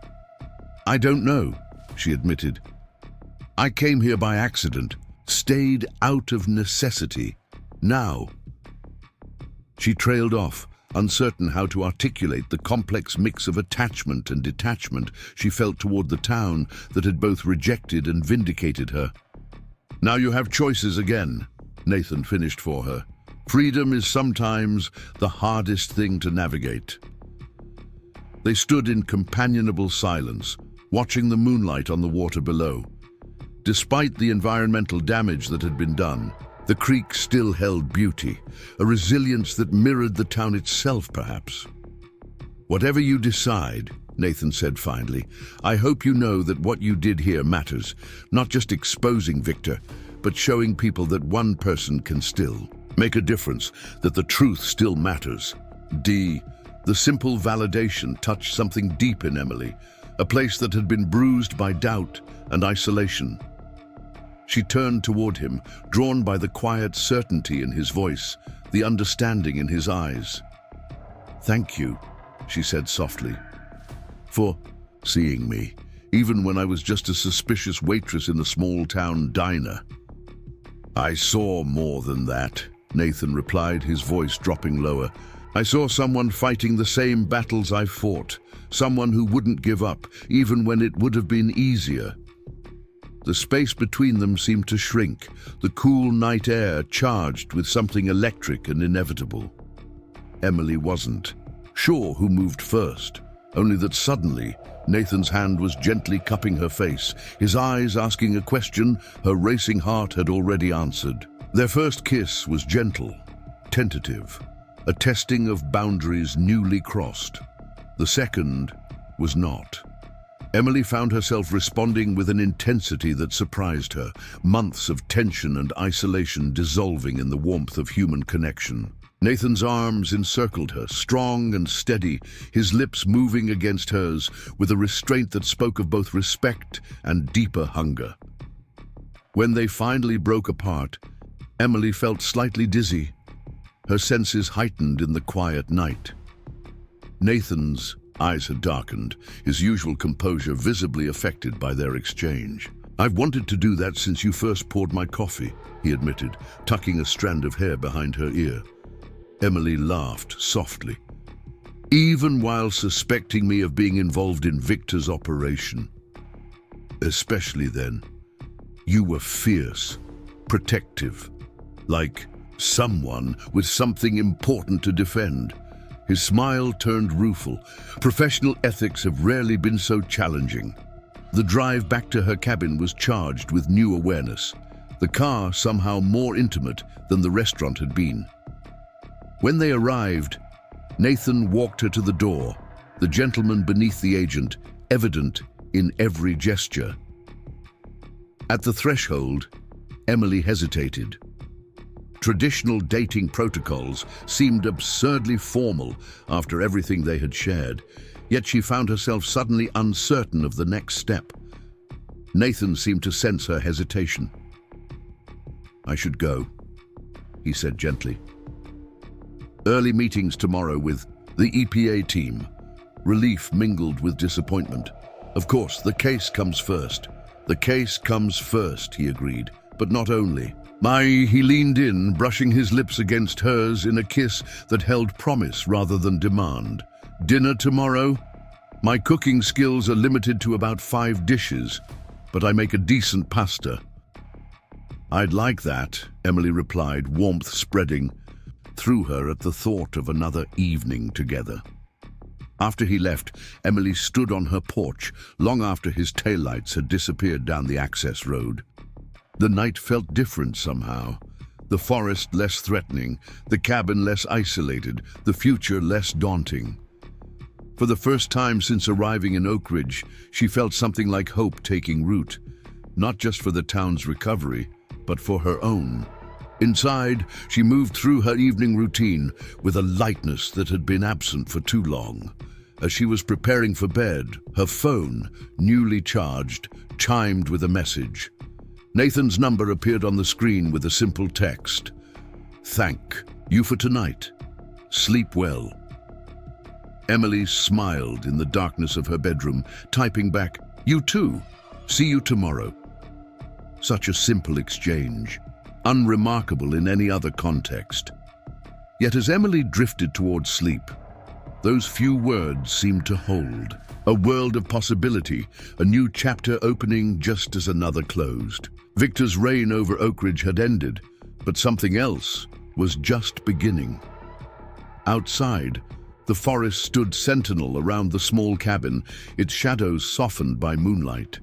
I don't know, she admitted. I came here by accident, stayed out of necessity. Now, she trailed off, uncertain how to articulate the complex mix of attachment and detachment she felt toward the town that had both rejected and vindicated her. "Now you have choices again," Nathan finished for her. "Freedom is sometimes the hardest thing to navigate." They stood in companionable silence, watching the moonlight on the water below. Despite the environmental damage that had been done, the creek still held beauty, a resilience that mirrored the town itself, perhaps. "Whatever you decide," Nathan said finally, "I hope you know that what you did here matters, not just exposing Victor, but showing people that one person can still make a difference, that the truth still matters." The simple validation touched something deep in Emily, a place that had been bruised by doubt and isolation. She turned toward him, drawn by the quiet certainty in his voice, the understanding in his eyes. "Thank you," she said softly, "for seeing me, even when I was just a suspicious waitress in a small-town diner." "I saw more than that," Nathan replied, his voice dropping lower. "I saw someone fighting the same battles I fought, someone who wouldn't give up, even when it would have been easier." The space between them seemed to shrink, the cool night air charged with something electric and inevitable. Emily wasn't sure who moved first, only that suddenly Nathan's hand was gently cupping her face, his eyes asking a question her racing heart had already answered. Their first kiss was gentle, tentative, a testing of boundaries newly crossed. The second was not. Emily found herself responding with an intensity that surprised her, months of tension and isolation dissolving in the warmth of human connection. Nathan's arms encircled her, strong and steady, his lips moving against hers with a restraint that spoke of both respect and deeper hunger. When they finally broke apart, Emily felt slightly dizzy, her senses heightened in the quiet night. Nathan's eyes had darkened, his usual composure visibly affected by their exchange. "I've wanted to do that since you first poured my coffee," he admitted, tucking a strand of hair behind her ear. Emily laughed softly. "Even while suspecting me of being involved in Victor's operation. Especially then. You were fierce, protective, like someone with something important to defend." His smile turned rueful. Professional ethics have rarely been so challenging. The drive back to her cabin was charged with new awareness, the car somehow more intimate than the restaurant had been. When they arrived, Nathan walked her to the door, the gentleman beneath the agent, evident in every gesture. At the threshold, Emily hesitated. Traditional dating protocols seemed absurdly formal after everything they had shared, yet she found herself suddenly uncertain of the next step. Nathan seemed to sense her hesitation. "I should go," he said gently. "Early meetings tomorrow with the EPA team." Relief mingled with disappointment. "Of course, the case comes first." "The case comes first," he agreed, "but not only." He leaned in, brushing his lips against hers in a kiss that held promise rather than demand. "Dinner tomorrow? My cooking skills are limited to about 5 dishes, but I make a decent pasta." "I'd like that," Emily replied, warmth spreading through her at the thought of another evening together. After he left, Emily stood on her porch, long after his taillights had disappeared down the access road. The night felt different somehow. The forest less threatening, the cabin less isolated, the future less daunting. For the first time since arriving in Oakridge, she felt something like hope taking root, not just for the town's recovery, but for her own. Inside, she moved through her evening routine with a lightness that had been absent for too long. As she was preparing for bed, her phone, newly charged, chimed with a message. Nathan's number appeared on the screen with a simple text. "Thank you for tonight. Sleep well." Emily smiled in the darkness of her bedroom, typing back, "You too. See you tomorrow." Such a simple exchange, unremarkable in any other context. Yet as Emily drifted towards sleep, those few words seemed to hold. A world of possibility, a new chapter opening just as another closed. Victor's reign over Oakridge had ended, but something else was just beginning. Outside, the forest stood sentinel around the small cabin, its shadows softened by moonlight.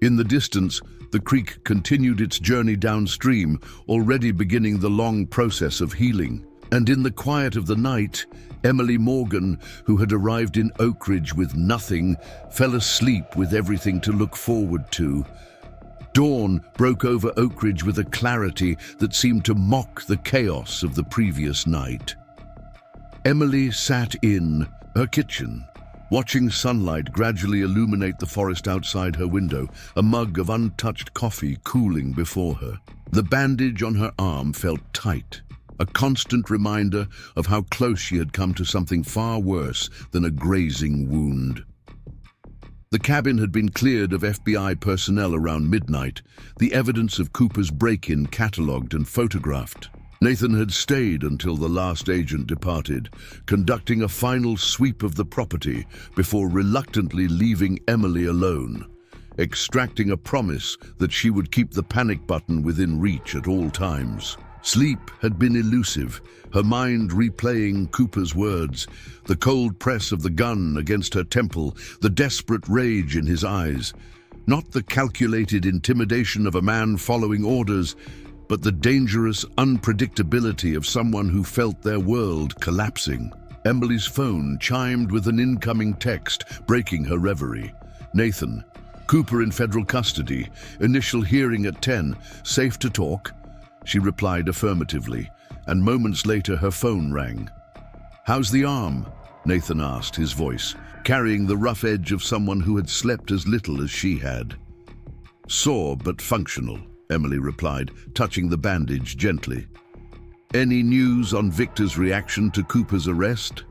In the distance, the creek continued its journey downstream, already beginning the long process of healing. And in the quiet of the night, Emily Morgan, who had arrived in Oakridge with nothing, fell asleep with everything to look forward to. Dawn broke over Oakridge with a clarity that seemed to mock the chaos of the previous night. Emily sat in her kitchen, watching sunlight gradually illuminate the forest outside her window, a mug of untouched coffee cooling before her. The bandage on her arm felt tight, a constant reminder of how close she had come to something far worse than a grazing wound. The cabin had been cleared of FBI personnel around midnight, the evidence of Cooper's break-in catalogued and photographed. Nathan had stayed until the last agent departed, conducting a final sweep of the property before reluctantly leaving Emily alone, extracting a promise that she would keep the panic button within reach at all times. Sleep had been elusive, her mind replaying Cooper's words, the cold press of the gun against her temple, the desperate rage in his eyes. Not the calculated intimidation of a man following orders, but the dangerous unpredictability of someone who felt their world collapsing. Emily's phone chimed with an incoming text, breaking her reverie. Nathan, Cooper in federal custody, initial hearing at 10, safe to talk? She replied affirmatively, and moments later her phone rang. "How's the arm?" Nathan asked, his voice carrying the rough edge of someone who had slept as little as she had. "Sore but functional," Emily replied, touching the bandage gently. "Any news on Victor's reaction to Cooper's arrest?"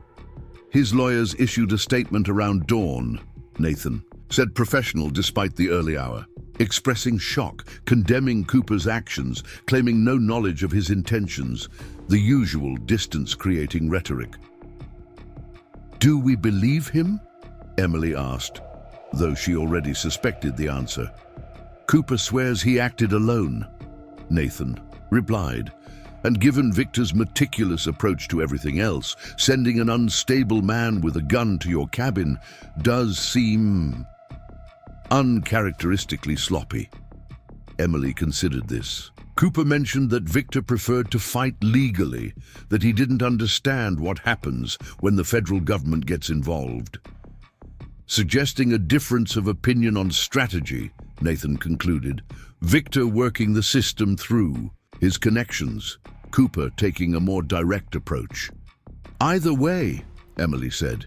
"His lawyers issued a statement around dawn," Nathan said, professional despite the early hour, expressing shock, condemning Cooper's actions, claiming no knowledge of his intentions, the usual distance-creating rhetoric. "Do we believe him?" Emily asked, though she already suspected the answer. "Cooper swears he acted alone," Nathan replied, "and given Victor's meticulous approach to everything else, sending an unstable man with a gun to your cabin does seem uncharacteristically sloppy." Emily considered this. Cooper mentioned that Victor preferred to fight legally, that he didn't understand what happens when the federal government gets involved. Suggesting a difference of opinion on strategy, Nathan concluded, Victor working the system through his connections, Cooper taking a more direct approach. "Either way," Emily said,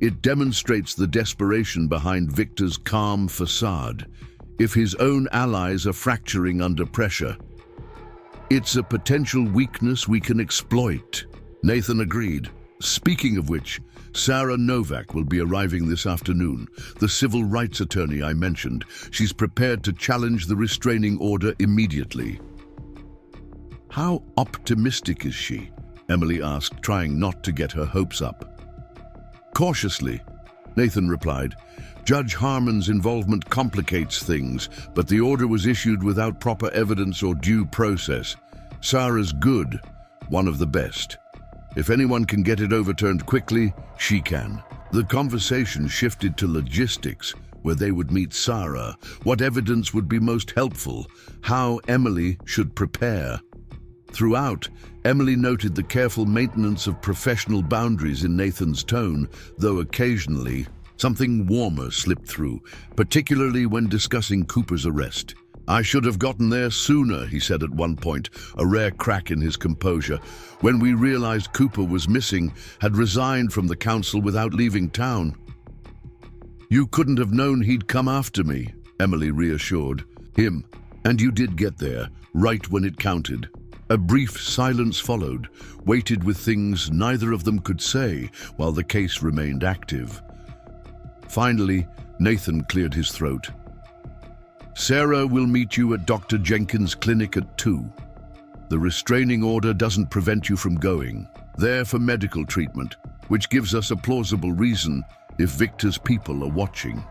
"it demonstrates the desperation behind Victor's calm facade. If his own allies are fracturing under pressure, it's a potential weakness we can exploit." Nathan agreed. "Speaking of which, Sarah Novak will be arriving this afternoon, the civil rights attorney I mentioned. She's prepared to challenge the restraining order immediately." "How optimistic is she?" Emily asked, trying not to get her hopes up. "Cautiously," Nathan replied. "Judge Harmon's involvement complicates things, but the order was issued without proper evidence or due process. Sarah's good, one of the best. If anyone can get it overturned quickly, she can." The conversation shifted to logistics, where they would meet Sarah, what evidence would be most helpful, how Emily should prepare. Throughout, Emily noted the careful maintenance of professional boundaries in Nathan's tone, though occasionally something warmer slipped through, particularly when discussing Cooper's arrest. "I should have gotten there sooner," he said at one point, a rare crack in his composure. "When we realized Cooper was missing, had resigned from the council without leaving town." "You couldn't have known he'd come after me," Emily reassured him. "And you did get there, right when it counted." A brief silence followed, weighted with things neither of them could say while the case remained active. Finally, Nathan cleared his throat. Sarah will meet you at Dr. Jenkins' clinic at 2. The restraining order doesn't prevent you from going. There for medical treatment, which gives us a plausible reason if Victor's people are watching.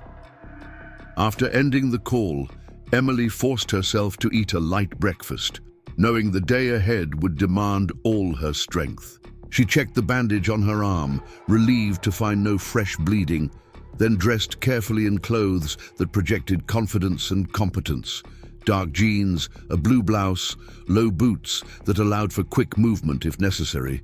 After ending the call, Emily forced herself to eat a light breakfast, knowing the day ahead would demand all her strength. She checked the bandage on her arm, relieved to find no fresh bleeding, then dressed carefully in clothes that projected confidence and competence. Dark jeans, a blue blouse, low boots that allowed for quick movement if necessary.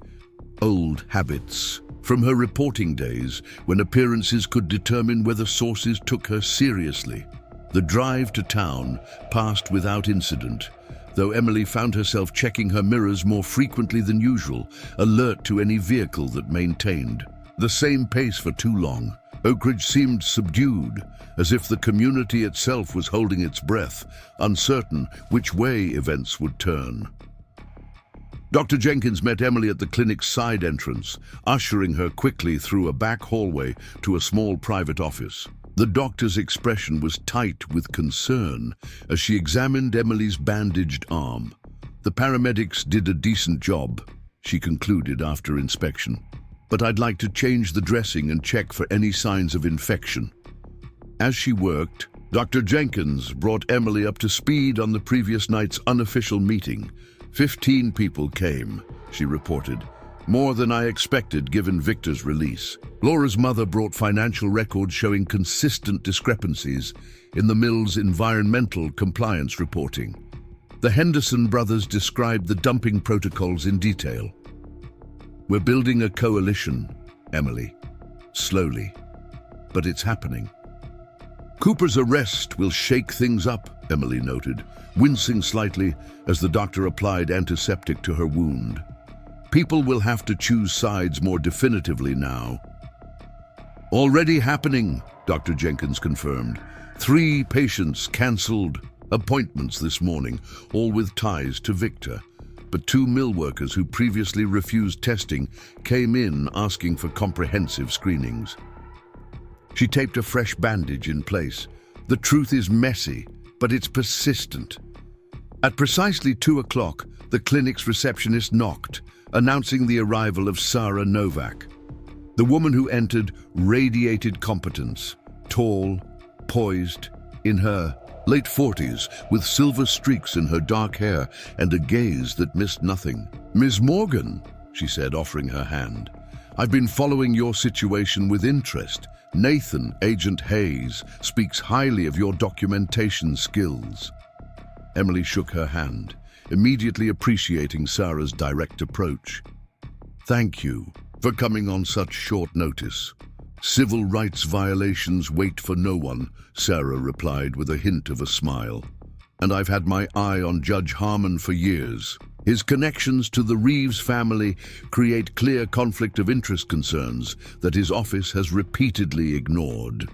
Old habits from her reporting days, when appearances could determine whether sources took her seriously. The drive to town passed without incident, though Emily found herself checking her mirrors more frequently than usual, alert to any vehicle that maintained the same pace for too long. Oakridge seemed subdued, as if the community itself was holding its breath, uncertain which way events would turn. Dr. Jenkins met Emily at the clinic's side entrance, ushering her quickly through a back hallway to a small private office. The doctor's expression was tight with concern as she examined Emily's bandaged arm. The paramedics did a decent job, she concluded after inspection. But I'd like to change the dressing and check for any signs of infection. As she worked, Dr. Jenkins brought Emily up to speed on the previous night's unofficial meeting. 15 people came, she reported. More than I expected given Victor's release. Laura's mother brought financial records showing consistent discrepancies in the mill's environmental compliance reporting. The Henderson brothers described the dumping protocols in detail. We're building a coalition, Emily. Slowly. But it's happening. Cooper's arrest will shake things up, Emily noted, wincing slightly as the doctor applied antiseptic to her wound. People will have to choose sides more definitively now. Already happening, Dr. Jenkins confirmed. 3 patients cancelled appointments this morning, all with ties to Victor. But 2 mill workers who previously refused testing came in asking for comprehensive screenings. She taped a fresh bandage in place. The truth is messy, but it's persistent. At precisely 2 o'clock, the clinic's receptionist knocked, announcing the arrival of Sarah Novak. The woman who entered radiated competence, tall, poised, in her late 40s, with silver streaks in her dark hair and a gaze that missed nothing. "Ms. Morgan," she said, offering her hand. "I've been following your situation with interest. Nathan, Agent Hayes, speaks highly of your documentation skills." Emily shook her hand, immediately appreciating Sarah's direct approach. "Thank you for coming on such short notice. Civil rights violations wait for no one," Sarah replied with a hint of a smile. "And I've had my eye on Judge Harmon for years. His connections to the Reeves family create clear conflict of interest concerns that his office has repeatedly ignored."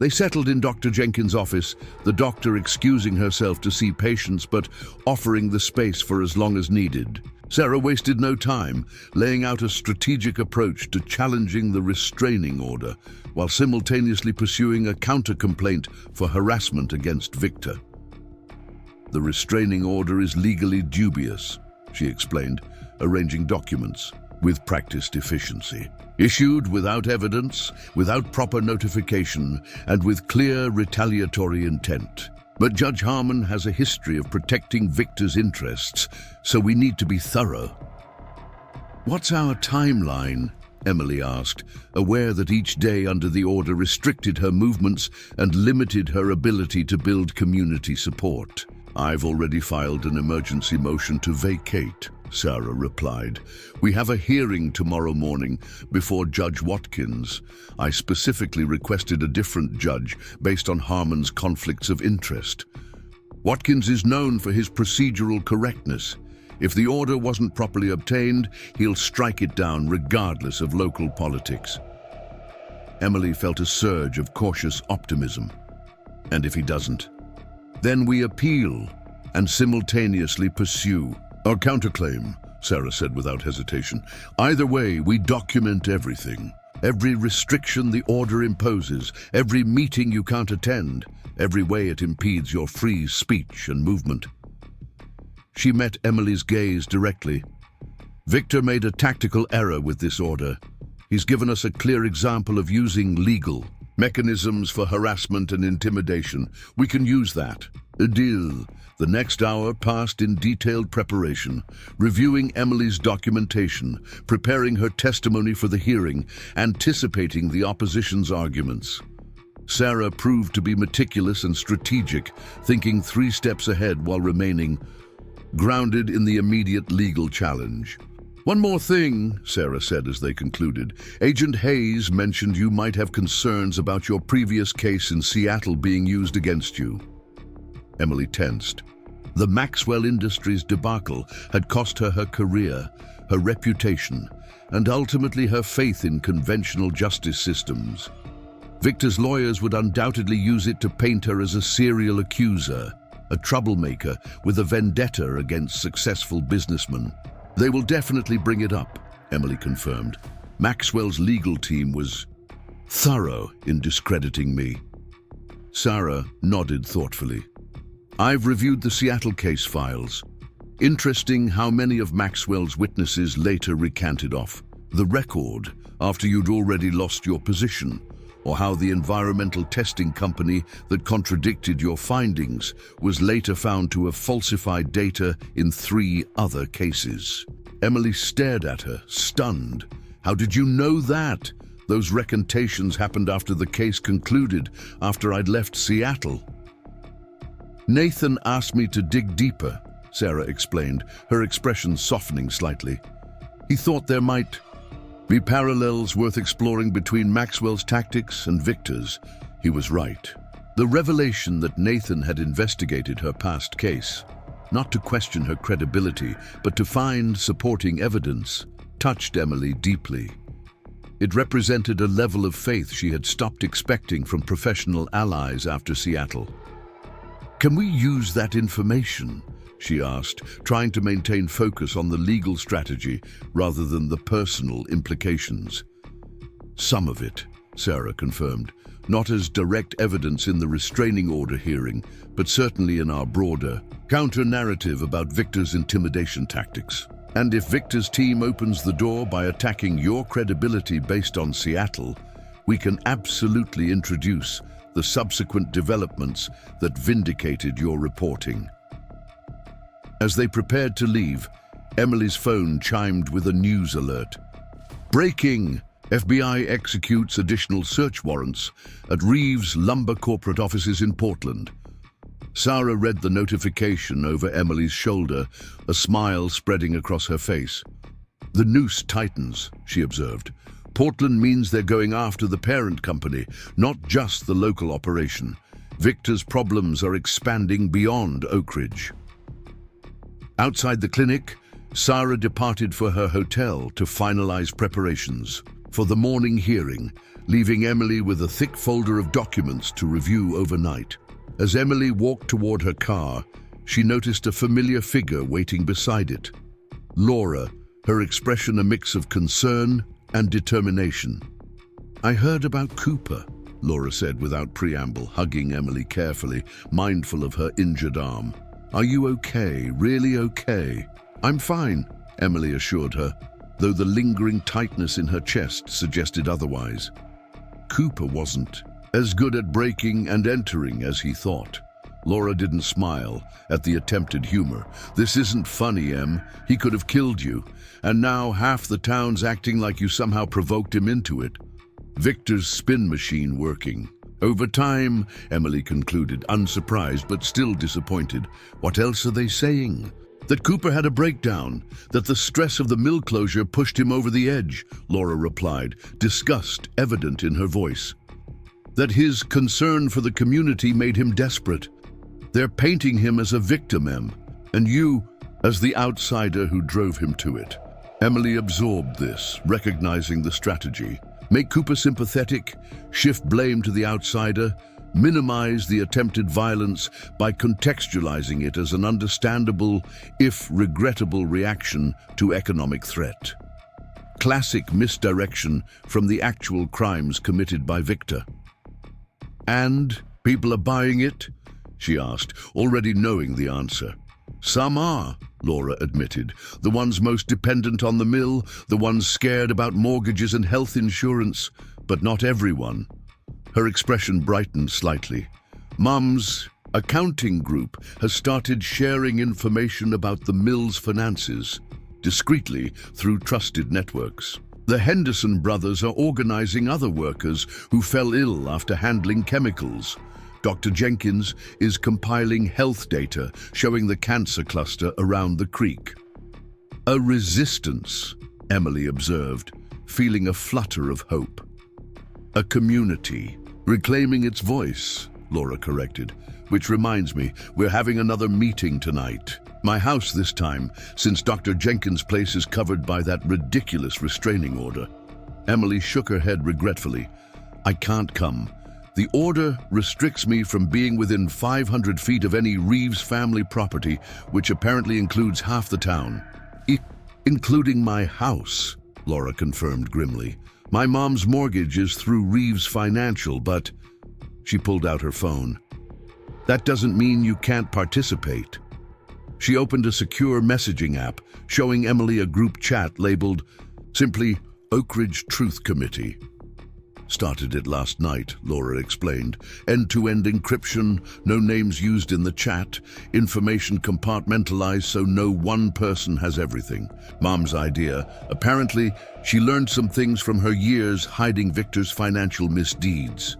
They settled in Dr. Jenkins' office, the doctor excusing herself to see patients but offering the space for as long as needed. Sarah wasted no time, laying out a strategic approach to challenging the restraining order, while simultaneously pursuing a counter-complaint for harassment against Victor. "The restraining order is legally dubious," she explained, arranging documents with practiced efficiency. "Issued without evidence, without proper notification, and with clear retaliatory intent. But Judge Harmon has a history of protecting Victor's interests, so we need to be thorough." "What's our timeline?" Emily asked, aware that each day under the order restricted her movements and limited her ability to build community support. "I've already filed an emergency motion to vacate," Sarah replied. "We have a hearing tomorrow morning before Judge Watkins. I specifically requested a different judge based on Harmon's conflicts of interest. Watkins is known for his procedural correctness. If the order wasn't properly obtained, he'll strike it down regardless of local politics." Emily felt a surge of cautious optimism. "And if he doesn't? Then we appeal and simultaneously pursue our counterclaim," Sarah said without hesitation. "Either way, we document everything. Every restriction the order imposes, every meeting you can't attend, every way it impedes your free speech and movement. She met Emily's gaze directly. Victor made a tactical error with this order. He's given us a clear example of using legal mechanisms for harassment and intimidation. We can use that. A deal. The next hour passed in detailed preparation, reviewing Emily's documentation, preparing her testimony for the hearing, anticipating the opposition's arguments. Sarah proved to be meticulous and strategic, thinking 3 steps ahead while remaining grounded in the immediate legal challenge. "One more thing," Sarah said as they concluded. "Agent Hayes mentioned you might have concerns about your previous case in Seattle being used against you." Emily tensed. The Maxwell Industries debacle had cost her her career, her reputation, and ultimately her faith in conventional justice systems. Victor's lawyers would undoubtedly use it to paint her as a serial accuser, a troublemaker with a vendetta against successful businessmen. "They will definitely bring it up," Emily confirmed. "Maxwell's legal team was thorough in discrediting me." Sarah nodded thoughtfully. "I've reviewed the Seattle case files. Interesting how many of Maxwell's witnesses later recanted off the record after you'd already lost your position, or how the environmental testing company that contradicted your findings was later found to have falsified data in 3 other cases." Emily stared at her, stunned. "How did you know that? Those recantations happened after the case concluded, after I'd left Seattle." "Nathan asked me to dig deeper," Sarah explained, her expression softening slightly. "He thought there might be parallels worth exploring between Maxwell's tactics and Victor's." He was right. The revelation that Nathan had investigated her past case, not to question her credibility, but to find supporting evidence, touched Emily deeply. It represented a level of faith she had stopped expecting from professional allies after Seattle. "Can we use that information?" she asked, trying to maintain focus on the legal strategy rather than the personal implications. "Some of it," Sarah confirmed, "not as direct evidence in the restraining order hearing, but certainly in our broader counter-narrative about Victor's intimidation tactics. And if Victor's team opens the door by attacking your credibility based on Seattle, we can absolutely introduce the subsequent developments that vindicated your reporting." As they prepared to leave, Emily's phone chimed with a news alert. "Breaking! FBI executes additional search warrants at Reeves Lumber corporate offices in Portland." Sarah read the notification over Emily's shoulder, a smile spreading across her face. "The noose tightens," she observed. "Portland means they're going after the parent company, not just the local operation. Victor's problems are expanding beyond Oakridge." Outside the clinic, Sarah departed for her hotel to finalize preparations for the morning hearing, leaving Emily with a thick folder of documents to review overnight. As Emily walked toward her car, she noticed a familiar figure waiting beside it. Laura, her expression a mix of concern and determination. "I heard about Cooper," Laura said without preamble, hugging Emily carefully, mindful of her injured arm. "Are you okay? Really okay?" "I'm fine," Emily assured her, though the lingering tightness in her chest suggested otherwise. Cooper wasn't as good at breaking and entering as he thought. Laura didn't smile at the attempted humor. "This isn't funny, Em. He could have killed you, and now half the town's acting like you somehow provoked him into it. Victor's spin machine working." "Over time," Emily concluded, unsurprised but still disappointed. "What else are they saying?" "That Cooper had a breakdown, that the stress of the mill closure pushed him over the edge," Laura replied, disgust evident in her voice. "That his concern for the community made him desperate. They're painting him as a victim, Em, and you as the outsider who drove him to it." Emily absorbed this, recognizing the strategy. Make Cooper sympathetic, shift blame to the outsider, minimize the attempted violence by contextualizing it as an understandable, if regrettable, reaction to economic threat. Classic misdirection from the actual crimes committed by Victor. And People are buying it? She asked, already knowing the answer. Some are, Laura admitted. The ones most dependent on the mill, the ones scared about mortgages and health insurance, but not everyone. Her expression brightened slightly. Mum's accounting group has started sharing information about the mill's finances, discreetly through trusted networks. The Henderson brothers are organizing other workers who fell ill after handling chemicals. Dr. Jenkins is compiling health data showing the cancer cluster around the creek. A resistance, Emily observed, feeling a flutter of hope. A community, reclaiming its voice, Laura corrected. Which reminds me, we're having another meeting tonight. My house this time, since Dr. Jenkins' place is covered by that ridiculous restraining order. Emily shook her head regretfully. I can't come. The order restricts me from being within 500 feet of any Reeves family property, which apparently includes half the town. Including my house, Laura confirmed grimly. My mom's mortgage is through Reeves Financial, but... She pulled out her phone. That doesn't mean you can't participate. She opened a secure messaging app, showing Emily a group chat labeled simply Oakridge Truth Committee. Started it last night, Laura explained. End-to-end encryption, no names used in the chat, information compartmentalized so no one person has everything. Mom's idea. Apparently, she learned some things from her years hiding Victor's financial misdeeds.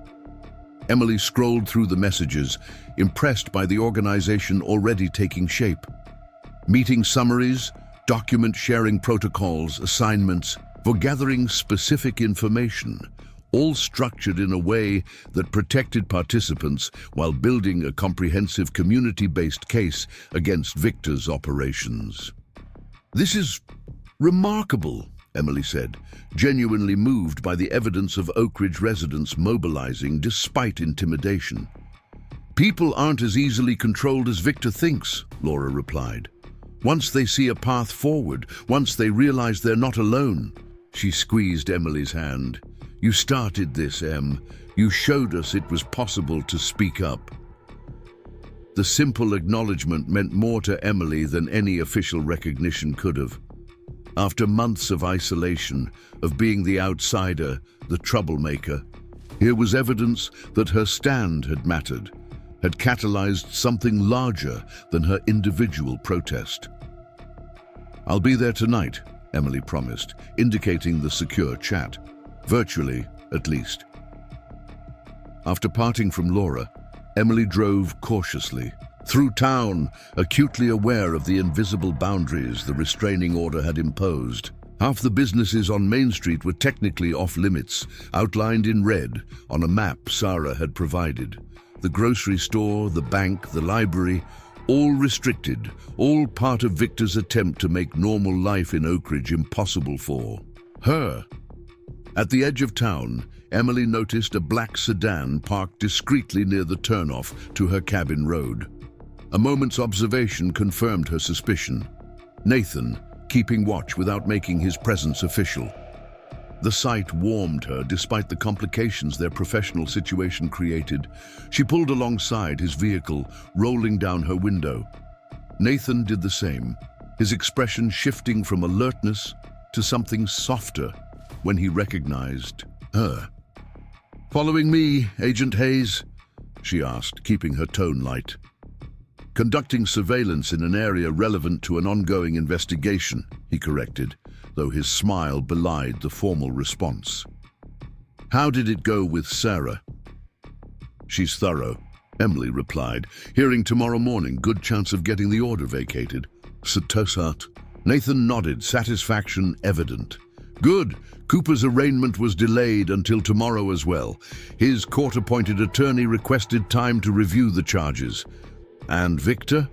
Emily scrolled through the messages, impressed by the organization already taking shape. Meeting summaries, document sharing protocols, assignments for gathering specific information, all structured in a way that protected participants while building a comprehensive community-based case against Victor's operations. This is remarkable, Emily said, genuinely moved by the evidence of Oakridge residents mobilizing despite intimidation. People aren't as easily controlled as Victor thinks, Laura replied. Once they see a path forward, once they realize they're not alone. She squeezed Emily's hand. You started this, Em. You showed us it was possible to speak up. The simple acknowledgement meant more to Emily than any official recognition could have. After months of isolation, of being the outsider, the troublemaker, here was evidence that her stand had mattered, had catalyzed something larger than her individual protest. I'll be there tonight, Emily promised, indicating the secure chat. Virtually, at least. After parting from Laura, Emily drove cautiously, through town, acutely aware of the invisible boundaries the restraining order had imposed. Half the businesses on Main Street were technically off-limits, outlined in red on a map Sarah had provided. The grocery store, the bank, the library, all restricted, all part of Victor's attempt to make normal life in Oakridge impossible for her. At the edge of town, Emily noticed a black sedan parked discreetly near the turnoff to her cabin road. A moment's observation confirmed her suspicion. Nathan, keeping watch without making his presence official. The sight warmed her despite the complications their professional situation created. She pulled alongside his vehicle, rolling down her window. Nathan did the same, his expression shifting from alertness to something softer when he recognized her. Following me, Agent Hayes? She asked, keeping her tone light. Conducting surveillance in an area relevant to an ongoing investigation, he corrected, though his smile belied the formal response. How did it go with Sarah? She's thorough, Emily replied. Hearing tomorrow morning, good chance of getting the order vacated. Satosat. Nathan nodded, satisfaction evident. Good. Cooper's arraignment was delayed until tomorrow as well. His court-appointed attorney requested time to review the charges. And Victor?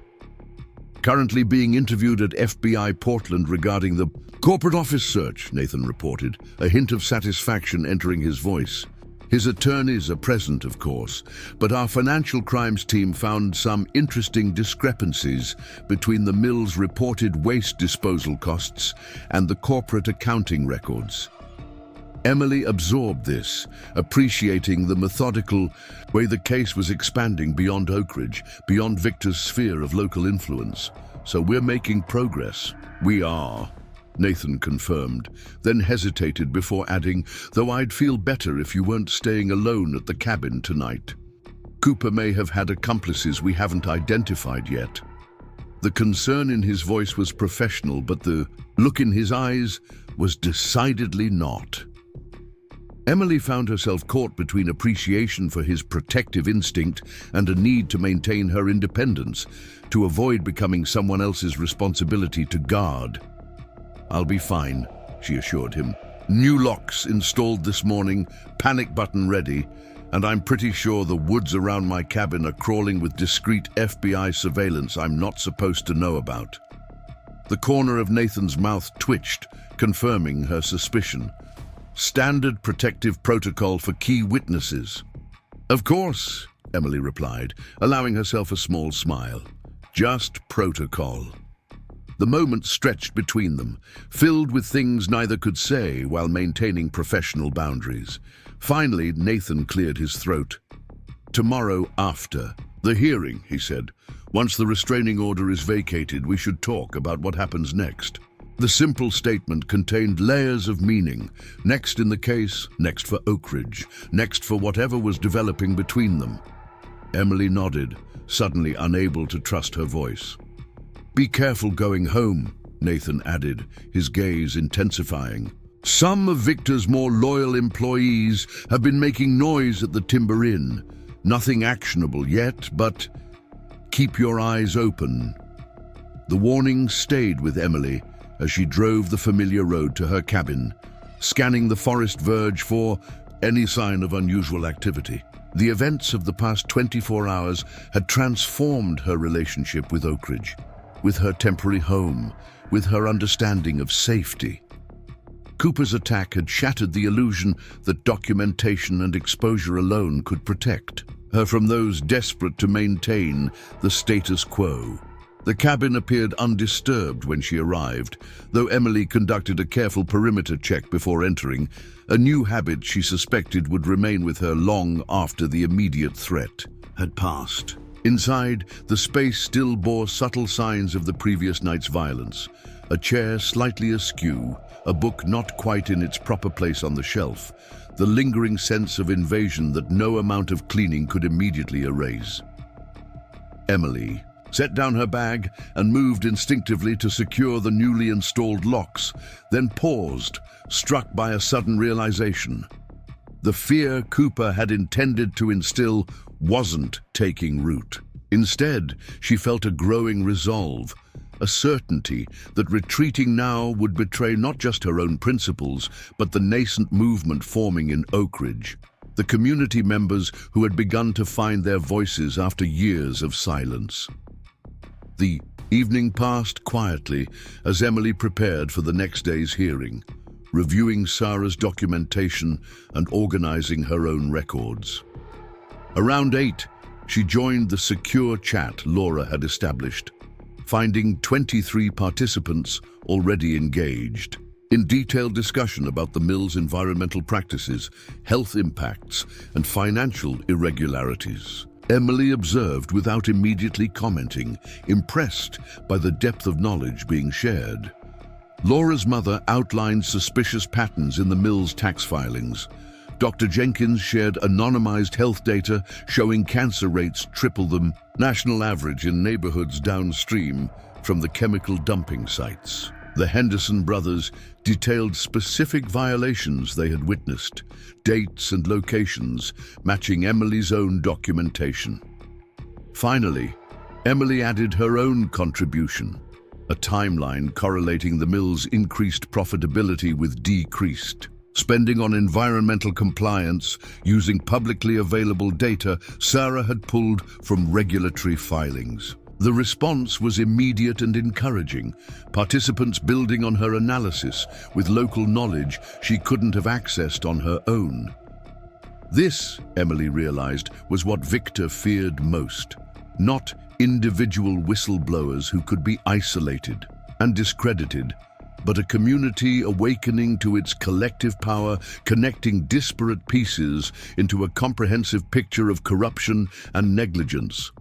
Currently being interviewed at FBI Portland regarding the corporate office search, Nathan reported, a hint of satisfaction entering his voice. His attorneys are present, of course, but our financial crimes team found some interesting discrepancies between the mill's reported waste disposal costs and the corporate accounting records. Emily absorbed this, appreciating the methodical way the case was expanding beyond Oakridge, beyond Victor's sphere of local influence. "So we're making progress." "We are," Nathan confirmed, then hesitated before adding, "though I'd feel better if you weren't staying alone at the cabin tonight. Cooper may have had accomplices we haven't identified yet." The concern in his voice was professional, but the look in his eyes was decidedly not. Emily found herself caught between appreciation for his protective instinct and a need to maintain her independence, to avoid becoming someone else's responsibility to guard. "I'll be fine," she assured him. "New locks installed this morning, panic button ready, and I'm pretty sure the woods around my cabin are crawling with discreet FBI surveillance I'm not supposed to know about." The corner of Nathan's mouth twitched, confirming her suspicion. "Standard protective protocol for key witnesses." "Of course," Emily replied, allowing herself a small smile. "Just protocol." The moment stretched between them, filled with things neither could say while maintaining professional boundaries. Finally, Nathan cleared his throat. "Tomorrow after the hearing," he said. "Once the restraining order is vacated, we should talk about what happens next." The simple statement contained layers of meaning. Next in the case, next for Oakridge, next for whatever was developing between them. Emily nodded, suddenly unable to trust her voice. "Be careful going home," Nathan added, his gaze intensifying. "Some of Victor's more loyal employees have been making noise at the Timber Inn. Nothing actionable yet, but keep your eyes open." The warning stayed with Emily as she drove the familiar road to her cabin, scanning the forest verge for any sign of unusual activity. The events of the past 24 hours had transformed her relationship with Oakridge, with her temporary home, with her understanding of safety. Cooper's attack had shattered the illusion that documentation and exposure alone could protect her from those desperate to maintain the status quo. The cabin appeared undisturbed when she arrived, though Emily conducted a careful perimeter check before entering, a new habit she suspected would remain with her long after the immediate threat had passed. Inside, the space still bore subtle signs of the previous night's violence. A chair slightly askew, a book not quite in its proper place on the shelf, the lingering sense of invasion that no amount of cleaning could immediately erase. Emily set down her bag and moved instinctively to secure the newly installed locks, then paused, struck by a sudden realization. The fear Cooper had intended to instill wasn't taking root. Instead, she felt a growing resolve, a certainty that retreating now would betray not just her own principles, but the nascent movement forming in Oakridge, the community members who had begun to find their voices after years of silence. The evening passed quietly as Emily prepared for the next day's hearing, reviewing Sarah's documentation and organizing her own records. Around 8, she joined the secure chat Laura had established, finding 23 participants already engaged in detailed discussion about the mill's environmental practices, health impacts, and financial irregularities. Emily observed without immediately commenting, impressed by the depth of knowledge being shared. Laura's mother outlined suspicious patterns in the mill's tax filings. Dr. Jenkins shared anonymized health data showing cancer rates triple the national average in neighborhoods downstream from the chemical dumping sites. The Henderson brothers detailed specific violations they had witnessed, dates and locations matching Emily's own documentation. Finally, Emily added her own contribution, a timeline correlating the mill's increased profitability with decreased spending on environmental compliance using publicly available data Sarah had pulled from regulatory filings. The response was immediate and encouraging, participants building on her analysis with local knowledge she couldn't have accessed on her own. This, Emily realized, was what Victor feared most, not individual whistleblowers who could be isolated and discredited, but a community awakening to its collective power, connecting disparate pieces into a comprehensive picture of corruption and negligence.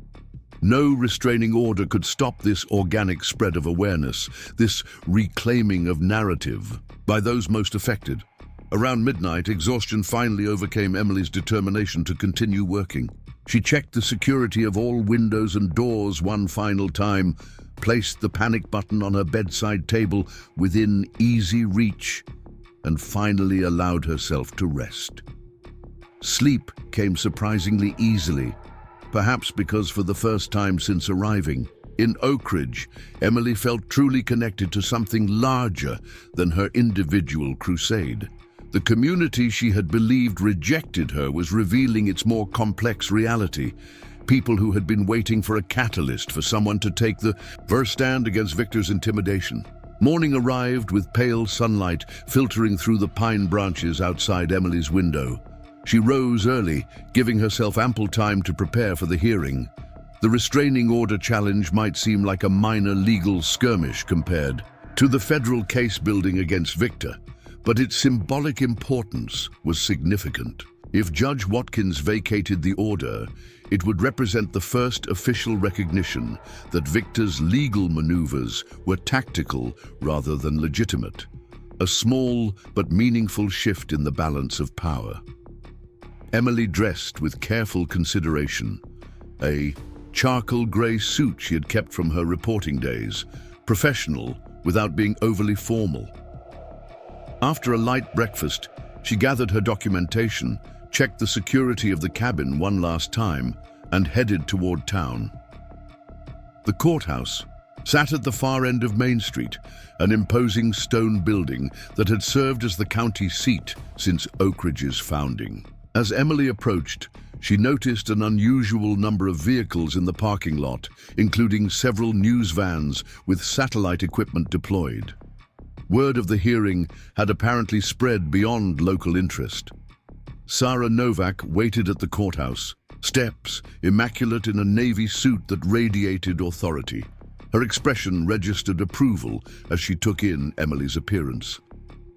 No restraining order could stop this organic spread of awareness, this reclaiming of narrative by those most affected. Around midnight, exhaustion finally overcame Emily's determination to continue working. She checked the security of all windows and doors one final time, placed the panic button on her bedside table within easy reach, and finally allowed herself to rest. Sleep came surprisingly easily, perhaps because for the first time since arriving in Oakridge, Emily felt truly connected to something larger than her individual crusade. The community she had believed rejected her was revealing its more complex reality. People who had been waiting for a catalyst, for someone to take the first stand against Victor's intimidation. Morning arrived with pale sunlight filtering through the pine branches outside Emily's window. She rose early, giving herself ample time to prepare for the hearing. The restraining order challenge might seem like a minor legal skirmish compared to the federal case building against Victor, but its symbolic importance was significant. If Judge Watkins vacated the order, it would represent the first official recognition that Victor's legal maneuvers were tactical rather than legitimate, a small but meaningful shift in the balance of power. Emily dressed with careful consideration, a charcoal grey suit she had kept from her reporting days, professional without being overly formal. After a light breakfast, she gathered her documentation, checked the security of the cabin one last time, and headed toward town. The courthouse sat at the far end of Main Street, an imposing stone building that had served as the county seat since Oakridge's founding. As Emily approached, she noticed an unusual number of vehicles in the parking lot, including several news vans with satellite equipment deployed. Word of the hearing had apparently spread beyond local interest. Sarah Novak waited at the courthouse, steps immaculate in a navy suit that radiated authority. Her expression registered approval as she took in Emily's appearance.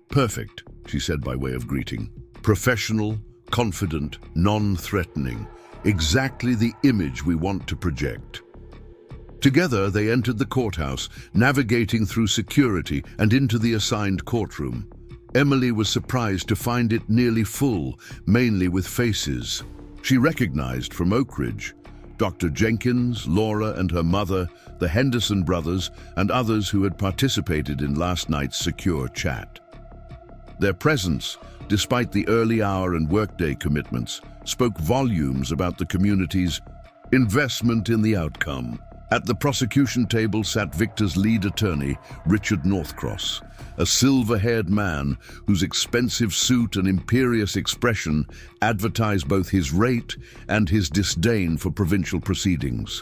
"Perfect," she said by way of greeting. "Professional, confident, non-threatening. Exactly the image we want to project." Together, they entered the courthouse, navigating through security and into the assigned courtroom. Emily was surprised to find it nearly full, mainly with faces she recognized from Oakridge: Dr. Jenkins, Laura and her mother, the Henderson brothers, and others who had participated in last night's secure chat. Their presence, despite the early hour and workday commitments, spoke volumes about the community's investment in the outcome. At the prosecution table sat Victor's lead attorney, Richard Northcross, a silver-haired man whose expensive suit and imperious expression advertised both his rate and his disdain for provincial proceedings.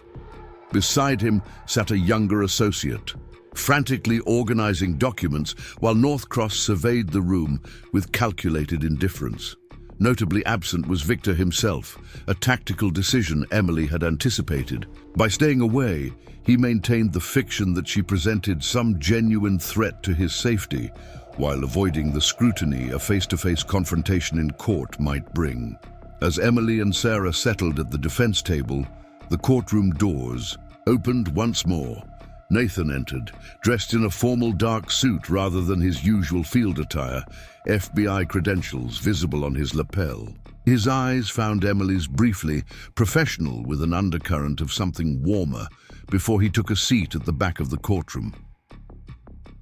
Beside him sat a younger associate, frantically organizing documents while Northcross surveyed the room with calculated indifference. Notably absent was Victor himself, a tactical decision Emily had anticipated. By staying away, he maintained the fiction that she presented some genuine threat to his safety, while avoiding the scrutiny a face-to-face confrontation in court might bring. As Emily and Sarah settled at the defense table, the courtroom doors opened once more. Nathan entered, dressed in a formal dark suit rather than his usual field attire, FBI credentials visible on his lapel. His eyes found Emily's briefly, professional with an undercurrent of something warmer, before he took a seat at the back of the courtroom.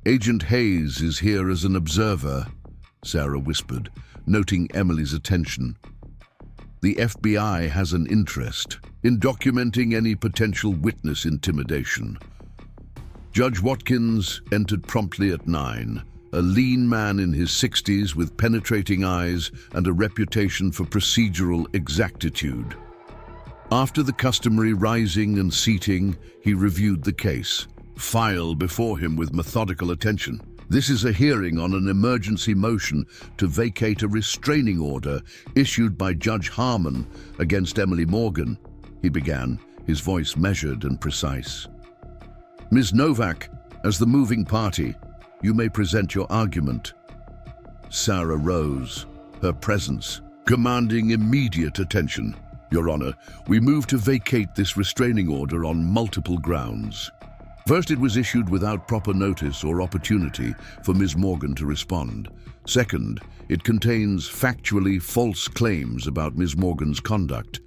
"Agent Hayes is here as an observer," Sarah whispered, noting Emily's attention. "The FBI has an interest in documenting any potential witness intimidation." Judge Watkins entered promptly at 9, a lean man in his 60s with penetrating eyes and a reputation for procedural exactitude. After the customary rising and seating, he reviewed the case, file before him with methodical attention. "This is a hearing on an emergency motion to vacate a restraining order issued by Judge Harmon against Emily Morgan," he began, his voice measured and precise. "Ms. Novak, as the moving party, You may present your argument." Sarah rose, her presence commanding immediate attention. "Your Honor, we move to vacate this restraining order on multiple grounds. First, it was issued without proper notice or opportunity for Ms. Morgan to respond. Second, it contains factually false claims about Ms. Morgan's conduct.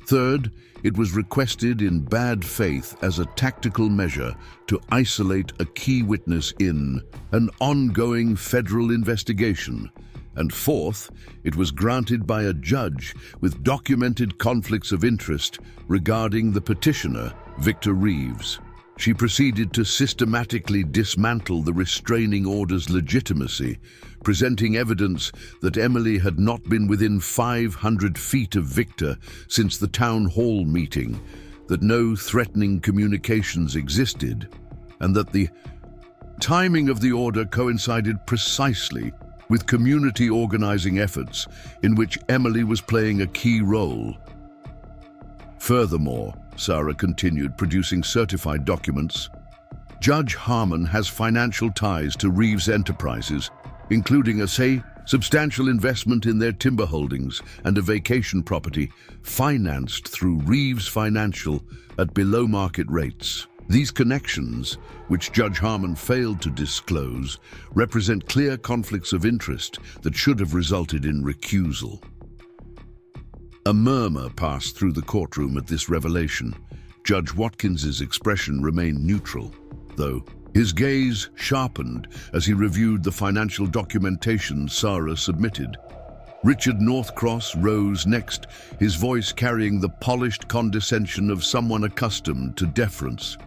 Third, it was requested in bad faith as a tactical measure to isolate a key witness in an ongoing federal investigation. And fourth, it was granted by a judge with documented conflicts of interest regarding the petitioner, Victor Reeves. She proceeded to systematically dismantle the restraining order's legitimacy, presenting evidence that Emily had not been within 500 feet of Victor since the town hall meeting, that no threatening communications existed, and that the timing of the order coincided precisely with community organizing efforts in which Emily was playing a key role. Furthermore, Sarah continued, producing certified documents, Judge Harmon has financial ties to Reeves Enterprises, including a substantial investment in their timber holdings and a vacation property financed through Reeves Financial at below-market rates. These connections, which Judge Harmon failed to disclose, represent clear conflicts of interest that should have resulted in recusal. A murmur passed through the courtroom at this revelation. Judge Watkins's expression remained neutral, though his gaze sharpened as he reviewed the financial documentation Sarah submitted. Richard Northcross rose next, his voice carrying the polished condescension of someone accustomed to deference.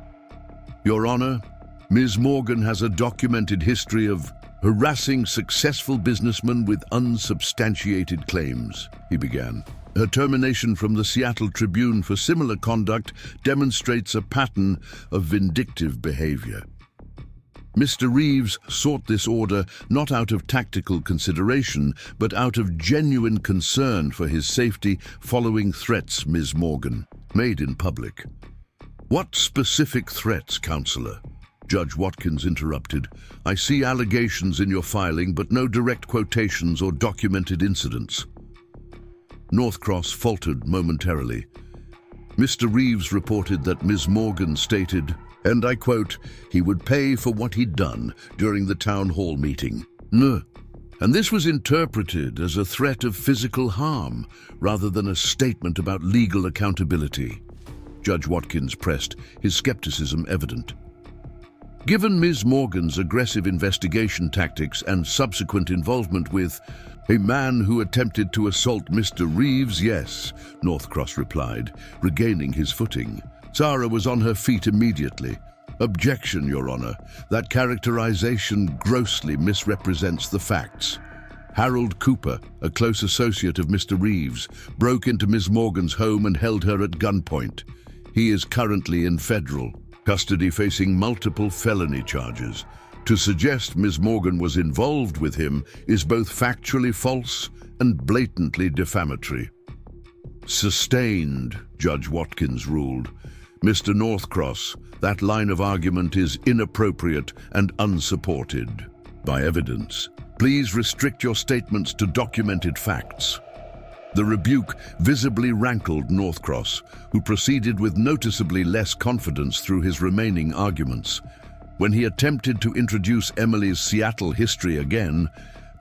"Your Honor, Ms. Morgan has a documented history of harassing successful businessmen with unsubstantiated claims," he began. "Her termination from the Seattle Tribune for similar conduct demonstrates a pattern of vindictive behavior. Mr. Reeves sought this order not out of tactical consideration, but out of genuine concern for his safety following threats Ms. Morgan made in public." "What specific threats, Counselor?" Judge Watkins interrupted. "I see allegations in your filing, but no direct quotations or documented incidents." Northcross faltered momentarily. Mr. Reeves reported that Ms. Morgan stated, and I quote, "he would pay for what he'd done during the town hall meeting." No. And this was interpreted as a threat of physical harm rather than a statement about legal accountability. Judge Watkins pressed, his skepticism evident. "Given Ms. Morgan's aggressive investigation tactics and subsequent involvement with a man who attempted to assault Mr. Reeves, yes," Northcross replied, regaining his footing. Sarah was on her feet immediately. "Objection, Your Honor. That characterization grossly misrepresents the facts. Harold Cooper, a close associate of Mr. Reeves, broke into Ms. Morgan's home and held her at gunpoint. He is currently in federal custody facing multiple felony charges. To suggest Ms. Morgan was involved with him is both factually false and blatantly defamatory." "Sustained," Judge Watkins ruled. "Mr. Northcross, that line of argument is inappropriate and unsupported by evidence. Please restrict your statements to documented facts." The rebuke visibly rankled Northcross, who proceeded with noticeably less confidence through his remaining arguments. When he attempted to introduce Emily's Seattle history again,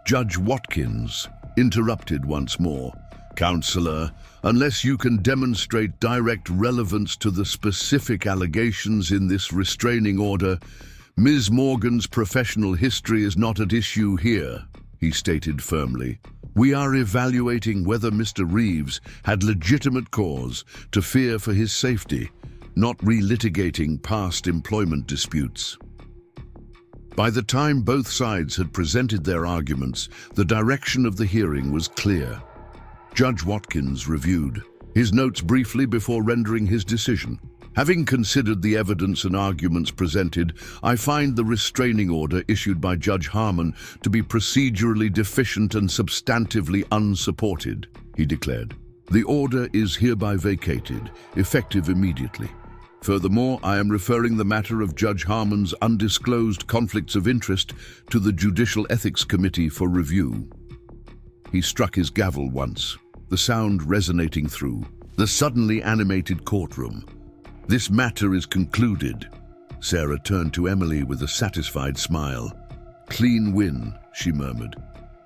Judge Watkins interrupted once more. "Counselor, unless you can demonstrate direct relevance to the specific allegations in this restraining order, Ms. Morgan's professional history is not at issue here," he stated firmly. "We are evaluating whether Mr. Reeves had legitimate cause to fear for his safety, not relitigating past employment disputes." By the time both sides had presented their arguments, the direction of the hearing was clear. Judge Watkins reviewed his notes briefly before rendering his decision. "Having considered the evidence and arguments presented, I find the restraining order issued by Judge Harmon to be procedurally deficient and substantively unsupported," he declared. "The order is hereby vacated, effective immediately." Furthermore, I am referring the matter of Judge Harmon's undisclosed conflicts of interest to the Judicial Ethics Committee for review." He struck his gavel once, the sound resonating through the suddenly animated courtroom. "This matter is concluded." Sarah turned to Emily with a satisfied smile. "Clean win," she murmured.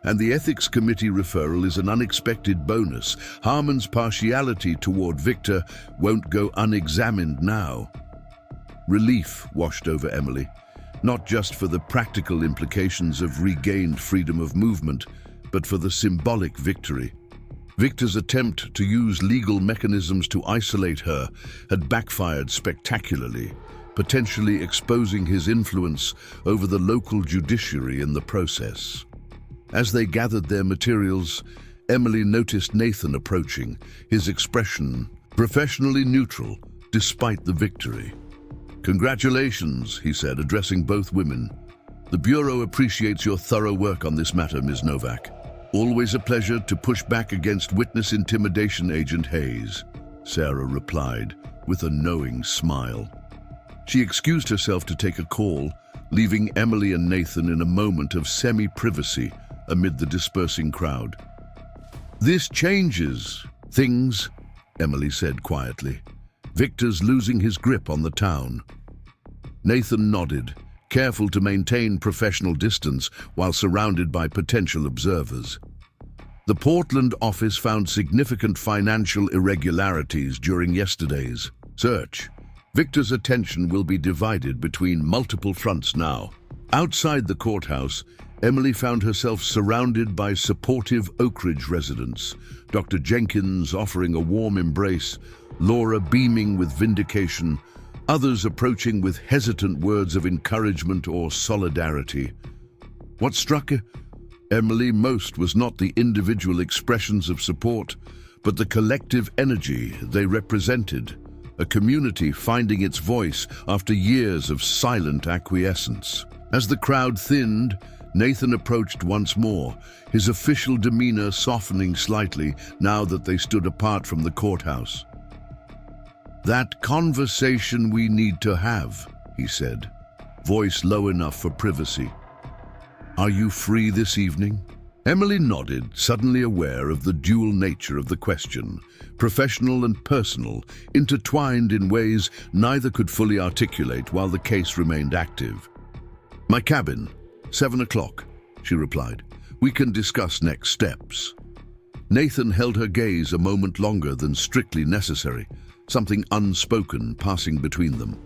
"And the Ethics Committee referral is an unexpected bonus. Harmon's partiality toward Victor won't go unexamined now." Relief washed over Emily, not just for the practical implications of regained freedom of movement, but for the symbolic victory. Victor's attempt to use legal mechanisms to isolate her had backfired spectacularly, potentially exposing his influence over the local judiciary in the process. As they gathered their materials, Emily noticed Nathan approaching, his expression professionally neutral despite the victory. "Congratulations," he said, addressing both women. "The Bureau appreciates your thorough work on this matter, Ms. Novak. Always a pleasure to push back against witness intimidation, Agent Hayes," Sarah replied with a knowing smile. She excused herself to take a call, leaving Emily and Nathan in a moment of semi-privacy amid the dispersing crowd. "This changes things," Emily said quietly. "Victor's losing his grip on the town." Nathan nodded, careful to maintain professional distance while surrounded by potential observers. The Portland office found significant financial irregularities during yesterday's search. Victor's attention will be divided between multiple fronts now. Outside the courthouse, Emily found herself surrounded by supportive Oakridge residents, Dr. Jenkins offering a warm embrace, Laura beaming with vindication, others approaching with hesitant words of encouragement or solidarity. What struck Emily most was not the individual expressions of support, but the collective energy they represented, a community finding its voice after years of silent acquiescence. As the crowd thinned, Nathan approached once more, his official demeanor softening slightly now that they stood apart from the courthouse. "That conversation we need to have," he said, voice low enough for privacy. "Are you free this evening?" Emily nodded, suddenly aware of the dual nature of the question, professional and personal, intertwined in ways neither could fully articulate while the case remained active. "My cabin, 7 o'clock, she replied. "We can discuss next steps." Nathan held her gaze a moment longer than strictly necessary, something unspoken passing between them.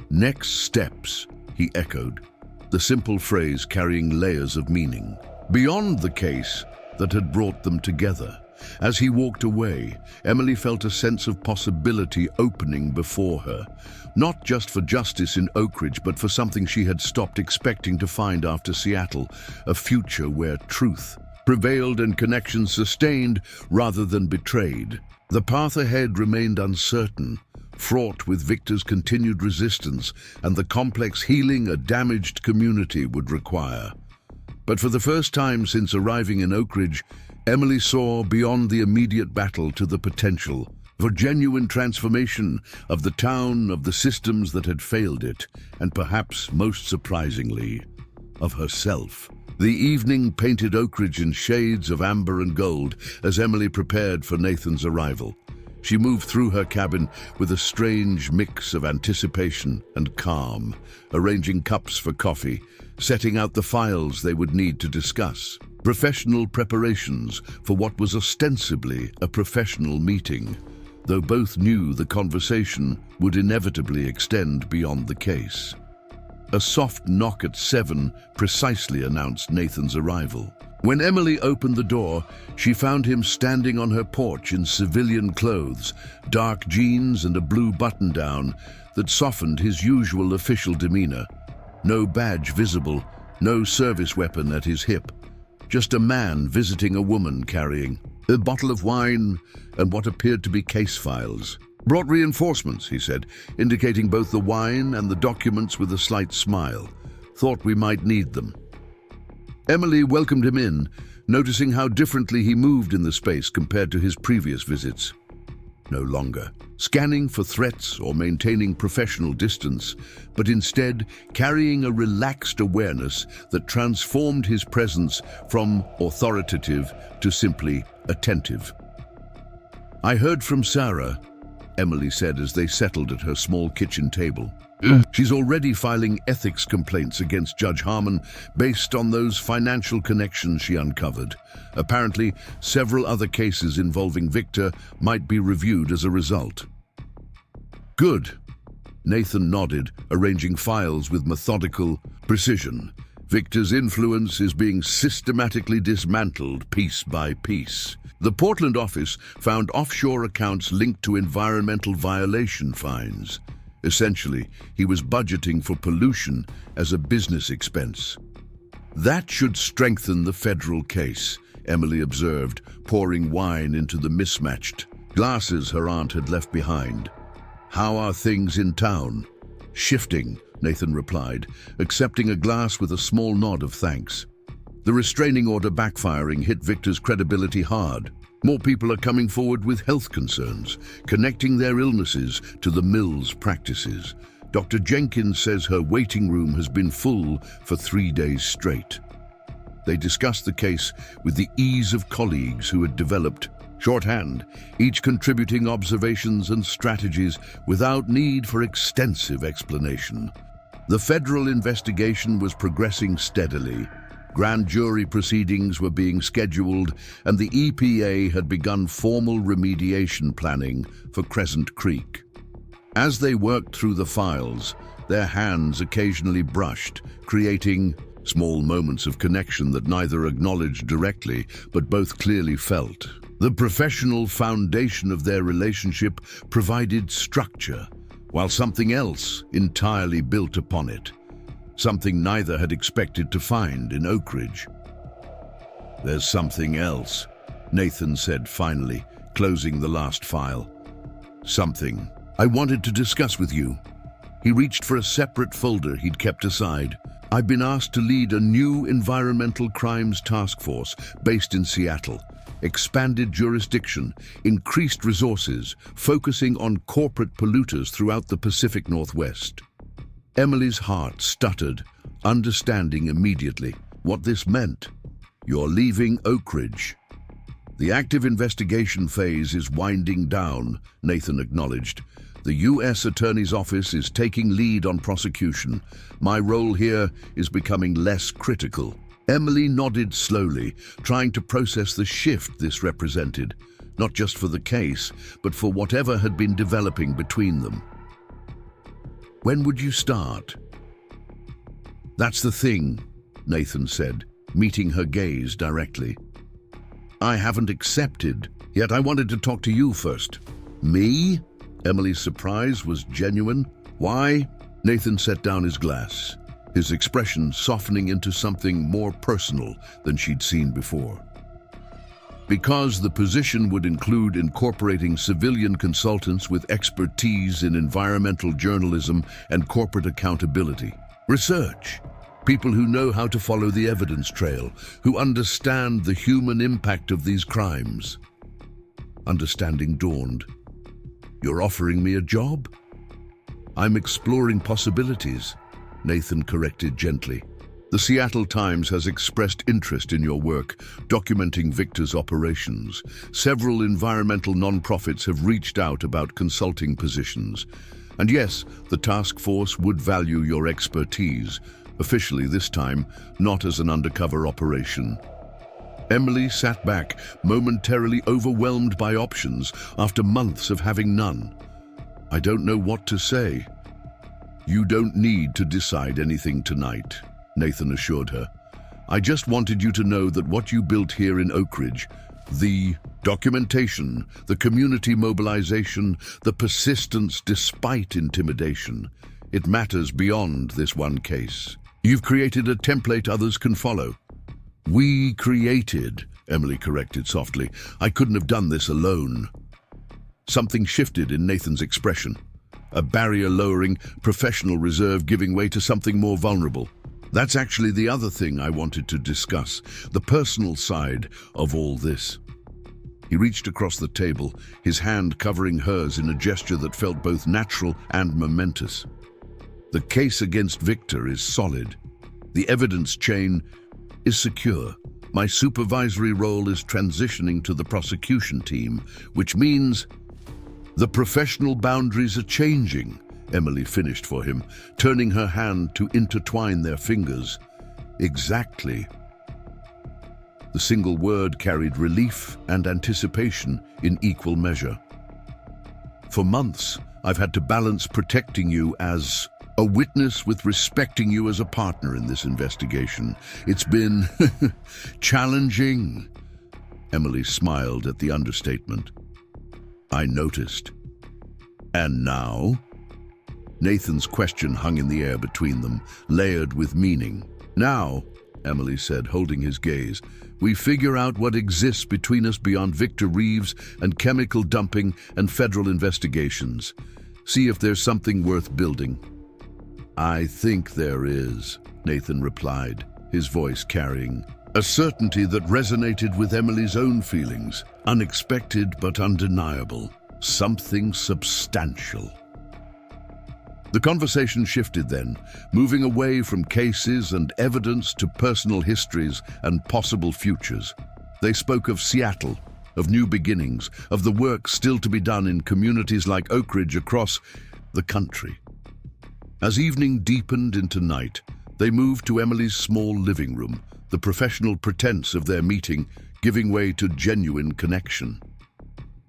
"Next steps," he echoed, the simple phrase carrying layers of meaning. Beyond the case that had brought them together, as he walked away, Emily felt a sense of possibility opening before her, not just for justice in Oakridge, but for something she had stopped expecting to find after Seattle, a future where truth prevailed and connections sustained rather than betrayed. The path ahead remained uncertain, fraught with Victor's continued resistance and the complex healing a damaged community would require. But for the first time since arriving in Oakridge, Emily saw beyond the immediate battle to the potential for genuine transformation of the town, of the systems that had failed it, and perhaps most surprisingly, of herself. The evening painted Oakridge in shades of amber and gold as Emily prepared for Nathan's arrival. She moved through her cabin with a strange mix of anticipation and calm, arranging cups for coffee, setting out the files they would need to discuss. Professional preparations for what was ostensibly a professional meeting, though both knew the conversation would inevitably extend beyond the case. A soft knock at 7 precisely announced Nathan's arrival. When Emily opened the door, she found him standing on her porch in civilian clothes, dark jeans and a blue button-down that softened his usual official demeanor. No badge visible, no service weapon at his hip. Just a man visiting a woman carrying a bottle of wine and what appeared to be case files. "Brought reinforcements," he said, indicating both the wine and the documents with a slight smile. "Thought we might need them." Emily welcomed him in, noticing how differently he moved in the space compared to his previous visits. no longer scanning for threats or maintaining professional distance, but instead carrying a relaxed awareness that transformed his presence from authoritative to simply attentive. "I heard from Sarah," Emily said as they settled at her small kitchen table. "She's already filing ethics complaints against Judge Harmon based on those financial connections she uncovered. Apparently, several other cases involving Victor might be reviewed as a result." "Good." Nathan nodded, arranging files with methodical precision. Victor's influence is being systematically dismantled piece by piece. The Portland office found offshore accounts linked to environmental violation fines. Essentially, he was budgeting for pollution as a business expense. "That should strengthen the federal case," Emily observed, pouring wine into the mismatched glasses her aunt had left behind. "How are things in town?" "Shifting," Nathan replied, accepting a glass with a small nod of thanks. The restraining order backfiring hit Victor's credibility hard. More people are coming forward with health concerns, connecting their illnesses to the mill's practices. Dr. Jenkins says her waiting room has been full for 3 days straight. They discussed the case with the ease of colleagues who had developed shorthand, each contributing observations and strategies without need for extensive explanation. The federal investigation was progressing steadily. Grand jury proceedings were being scheduled, and the EPA had begun formal remediation planning for Crescent Creek. As they worked through the files, their hands occasionally brushed, creating small moments of connection that neither acknowledged directly, but both clearly felt. The professional foundation of their relationship provided structure, while something else entirely built upon it. Something neither had expected to find in Oakridge. "There's something else," Nathan said finally, closing the last file. "Something I wanted to discuss with you." He reached for a separate folder he'd kept aside. "I've been asked to lead a new environmental crimes task force based in Seattle. Expanded jurisdiction, increased resources, focusing on corporate polluters throughout the Pacific Northwest." Emily's heart stuttered, understanding immediately what this meant. "You're leaving Oakridge." "The active investigation phase is winding down," Nathan acknowledged. "The U.S. Attorney's Office is taking lead on prosecution. My role here is becoming less critical." Emily nodded slowly, trying to process the shift this represented, not just for the case, but for whatever had been developing between them. "When would you start?" "That's the thing," Nathan said, meeting her gaze directly. "I haven't accepted, yet I wanted to talk to you first." "Me?" Emily's surprise was genuine. "Why?" Nathan set down his glass, his expression softening into something more personal than she'd seen before. "Because the position would include incorporating civilian consultants with expertise in environmental journalism and corporate accountability. Research. People who know how to follow the evidence trail, who understand the human impact of these crimes." Understanding dawned. "You're offering me a job?" "I'm exploring possibilities," Nathan corrected gently. "The Seattle Times has expressed interest in your work, documenting Victor's operations. Several environmental nonprofits have reached out about consulting positions. And yes, the task force would value your expertise, officially this time, not as an undercover operation." Emily sat back, momentarily overwhelmed by options after months of having none. "I don't know what to say." "You don't need to decide anything tonight," Nathan assured her. "I just wanted you to know that what you built here in Oakridge, the documentation, the community mobilization, the persistence despite intimidation, it matters beyond this one case. You've created a template others can follow." "We created," Emily corrected softly. "I couldn't have done this alone." Something shifted in Nathan's expression. A barrier-lowering, professional reserve giving way to something more vulnerable. "That's actually the other thing I wanted to discuss, the personal side of all this." He reached across the table, his hand covering hers in a gesture that felt both natural and momentous. The case against Victor is solid. The evidence chain is secure. My supervisory role is transitioning to the prosecution team, which means the professional boundaries are changing, Emily finished for him, turning her hand to intertwine their fingers. Exactly. The single word carried relief and anticipation in equal measure. For months, I've had to balance protecting you as a witness with respecting you as a partner in this investigation. It's been challenging. Emily smiled at the understatement. I noticed. And now? Nathan's question hung in the air between them, layered with meaning. Now, Emily said, holding his gaze, we figure out what exists between us beyond Victor Reeves and chemical dumping and federal investigations. See if there's something worth building. I think there is, Nathan replied, his voice carrying a certainty that resonated with Emily's own feelings, unexpected but undeniable, something substantial. The conversation shifted then, moving away from cases and evidence to personal histories and possible futures. They spoke of Seattle, of new beginnings, of the work still to be done in communities like Oakridge across the country. As evening deepened into night, they moved to Emily's small living room, the professional pretense of their meeting giving way to genuine connection.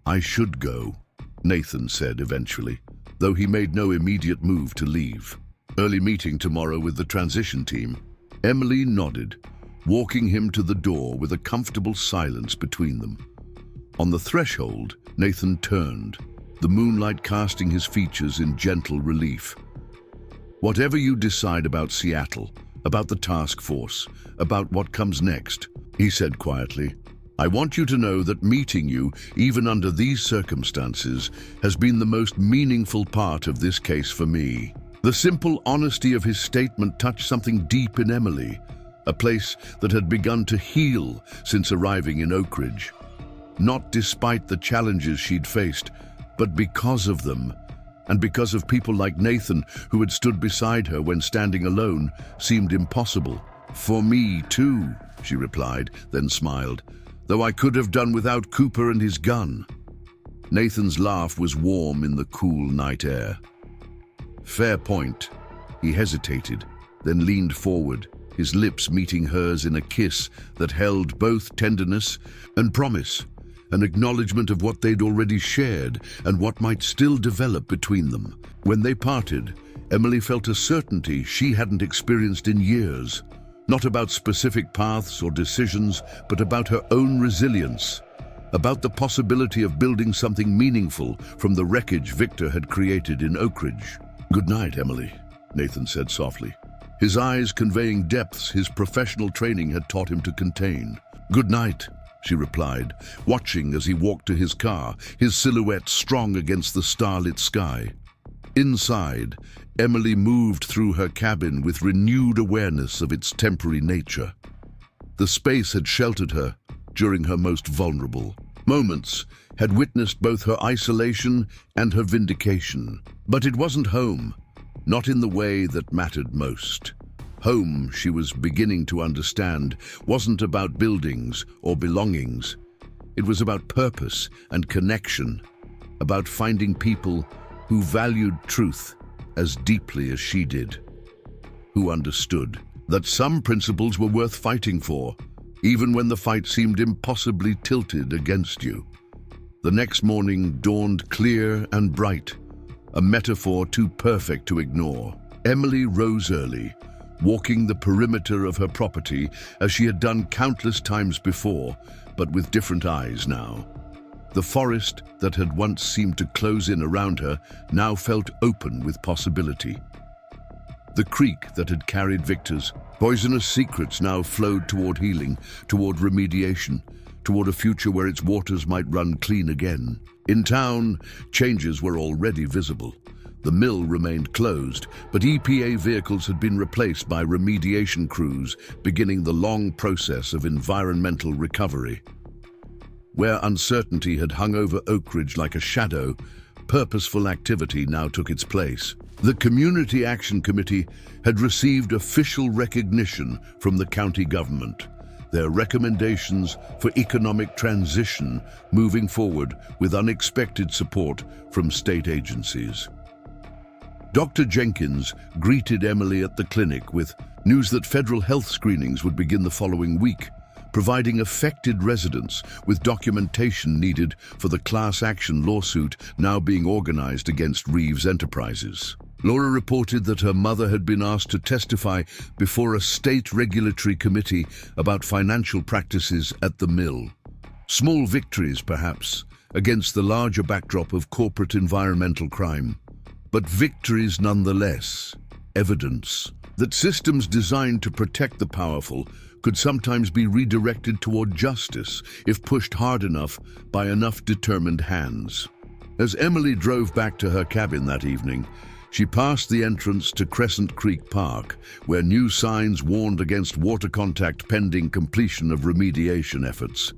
I should go, Nathan said eventually, though he made no immediate move to leave. Early meeting tomorrow with the transition team. Emily nodded, walking him to the door with a comfortable silence between them. On the threshold, Nathan turned, the moonlight casting his features in gentle relief. Whatever you decide about Seattle, about the task force, about what comes next, he said quietly, I want you to know that meeting you, even under these circumstances, has been the most meaningful part of this case for me. The simple honesty of his statement touched something deep in Emily, a place that had begun to heal since arriving in Oakridge. Not despite the challenges she'd faced, but because of them, and because of people like Nathan, who had stood beside her when standing alone seemed impossible. For me, too, she replied, then smiled, though I could have done without Cooper and his gun. Nathan's laugh was warm in the cool night air. Fair point. He hesitated, then leaned forward, his lips meeting hers in a kiss that held both tenderness and promise, an acknowledgement of what they'd already shared and what might still develop between them. When they parted, Emily felt a certainty she hadn't experienced in years, not about specific paths or decisions, but about her own resilience, about the possibility of building something meaningful from the wreckage Victor had created in Oakridge. Good night, Emily, Nathan said softly, his eyes conveying depths his professional training had taught him to contain. Good night, she replied, watching as he walked to his car, his silhouette strong against the starlit sky. Inside, Emily moved through her cabin with renewed awareness of its temporary nature. The space had sheltered her during her most vulnerable moments, had witnessed both her isolation and her vindication. But it wasn't home, not in the way that mattered most. Home, she was beginning to understand, wasn't about buildings or belongings. It was about purpose and connection, about finding people who valued truth as deeply as she did, who understood that some principles were worth fighting for, even when the fight seemed impossibly tilted against you. The next morning dawned clear and bright, a metaphor too perfect to ignore. Emily rose early, walking the perimeter of her property as she had done countless times before, but with different eyes now. The forest that had once seemed to close in around her now felt open with possibility. The creek that had carried Victor's poisonous secrets now flowed toward healing, toward remediation, toward a future where its waters might run clean again. In town, changes were already visible. The mill remained closed, but EPA vehicles had been replaced by remediation crews, beginning the long process of environmental recovery. Where uncertainty had hung over Oakridge like a shadow, purposeful activity now took its place. The Community Action Committee had received official recognition from the county government. Their recommendations for economic transition moving forward with unexpected support from state agencies. Dr. Jenkins greeted Emily at the clinic with news that federal health screenings would begin the following week, providing affected residents with documentation needed for the class action lawsuit now being organized against Reeves Enterprises. Laura reported that her mother had been asked to testify before a state regulatory committee about financial practices at the mill. Small victories, perhaps, against the larger backdrop of corporate environmental crime. But victories nonetheless. Evidence that systems designed to protect the powerful could sometimes be redirected toward justice if pushed hard enough by enough determined hands. As Emily drove back to her cabin that evening, she passed the entrance to Crescent Creek Park, where new signs warned against water contact pending completion of remediation efforts.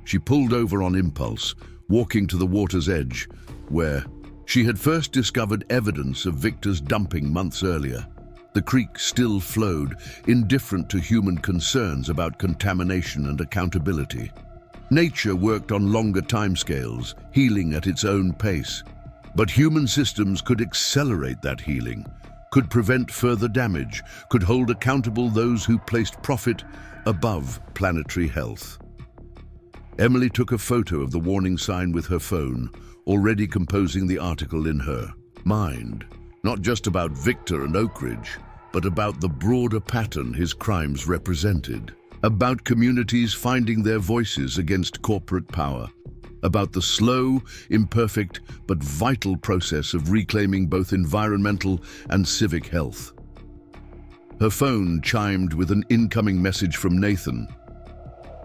She pulled over on impulse, walking to the water's edge, where she had first discovered evidence of Victor's dumping months earlier. The creek still flowed, indifferent to human concerns about contamination and accountability. Nature worked on longer timescales, healing at its own pace. But human systems could accelerate that healing, could prevent further damage, could hold accountable those who placed profit above planetary health. Emily took a photo of the warning sign with her phone, already composing the article in her mind. Not just about Victor and Oakridge, but about the broader pattern his crimes represented. About communities finding their voices against corporate power. About the slow, imperfect, but vital process of reclaiming both environmental and civic health. Her phone chimed with an incoming message from Nathan.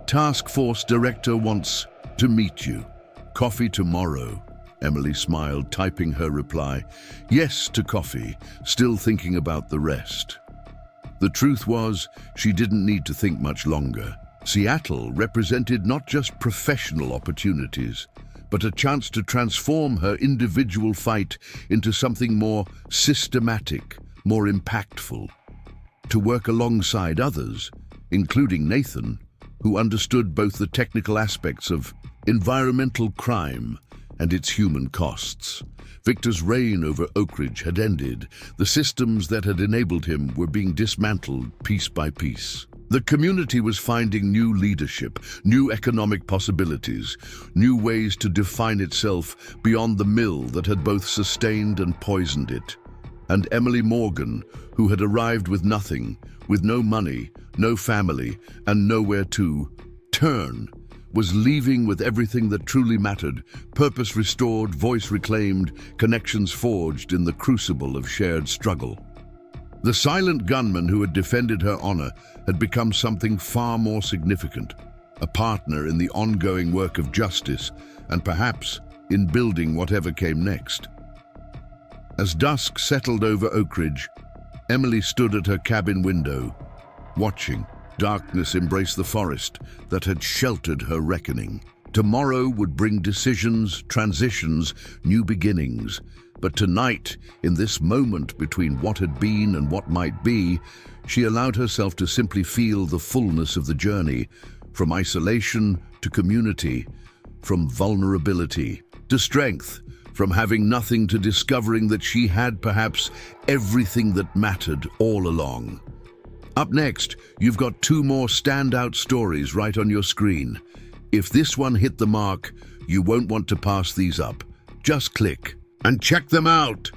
Task Force Director wants to meet you. Coffee tomorrow. Emily smiled, typing her reply. Yes to coffee, still thinking about the rest. The truth was, she didn't need to think much longer. Seattle represented not just professional opportunities, but a chance to transform her individual fight into something more systematic, more impactful. To work alongside others, including Nathan, who understood both the technical aspects of environmental crime and its human costs. Victor's reign over Oakridge had ended. The systems that had enabled him were being dismantled piece by piece. The community was finding new leadership, new economic possibilities, new ways to define itself beyond the mill that had both sustained and poisoned it. And Emily Morgan, who had arrived with nothing, with no money, no family, and nowhere to turn, was leaving with everything that truly mattered, purpose restored, voice reclaimed, connections forged in the crucible of shared struggle. The silent gunman who had defended her honor had become something far more significant, a partner in the ongoing work of justice, and perhaps in building whatever came next. As dusk settled over Oakridge, Emily stood at her cabin window, watching. Darkness embraced the forest that had sheltered her reckoning. Tomorrow would bring decisions, transitions, new beginnings. But tonight, in this moment between what had been and what might be, she allowed herself to simply feel the fullness of the journey, from isolation to community, from vulnerability to strength, from having nothing to discovering that she had perhaps everything that mattered all along. Up next, you've got two more standout stories right on your screen. If this one hit the mark, you won't want to pass these up. Just click and check them out.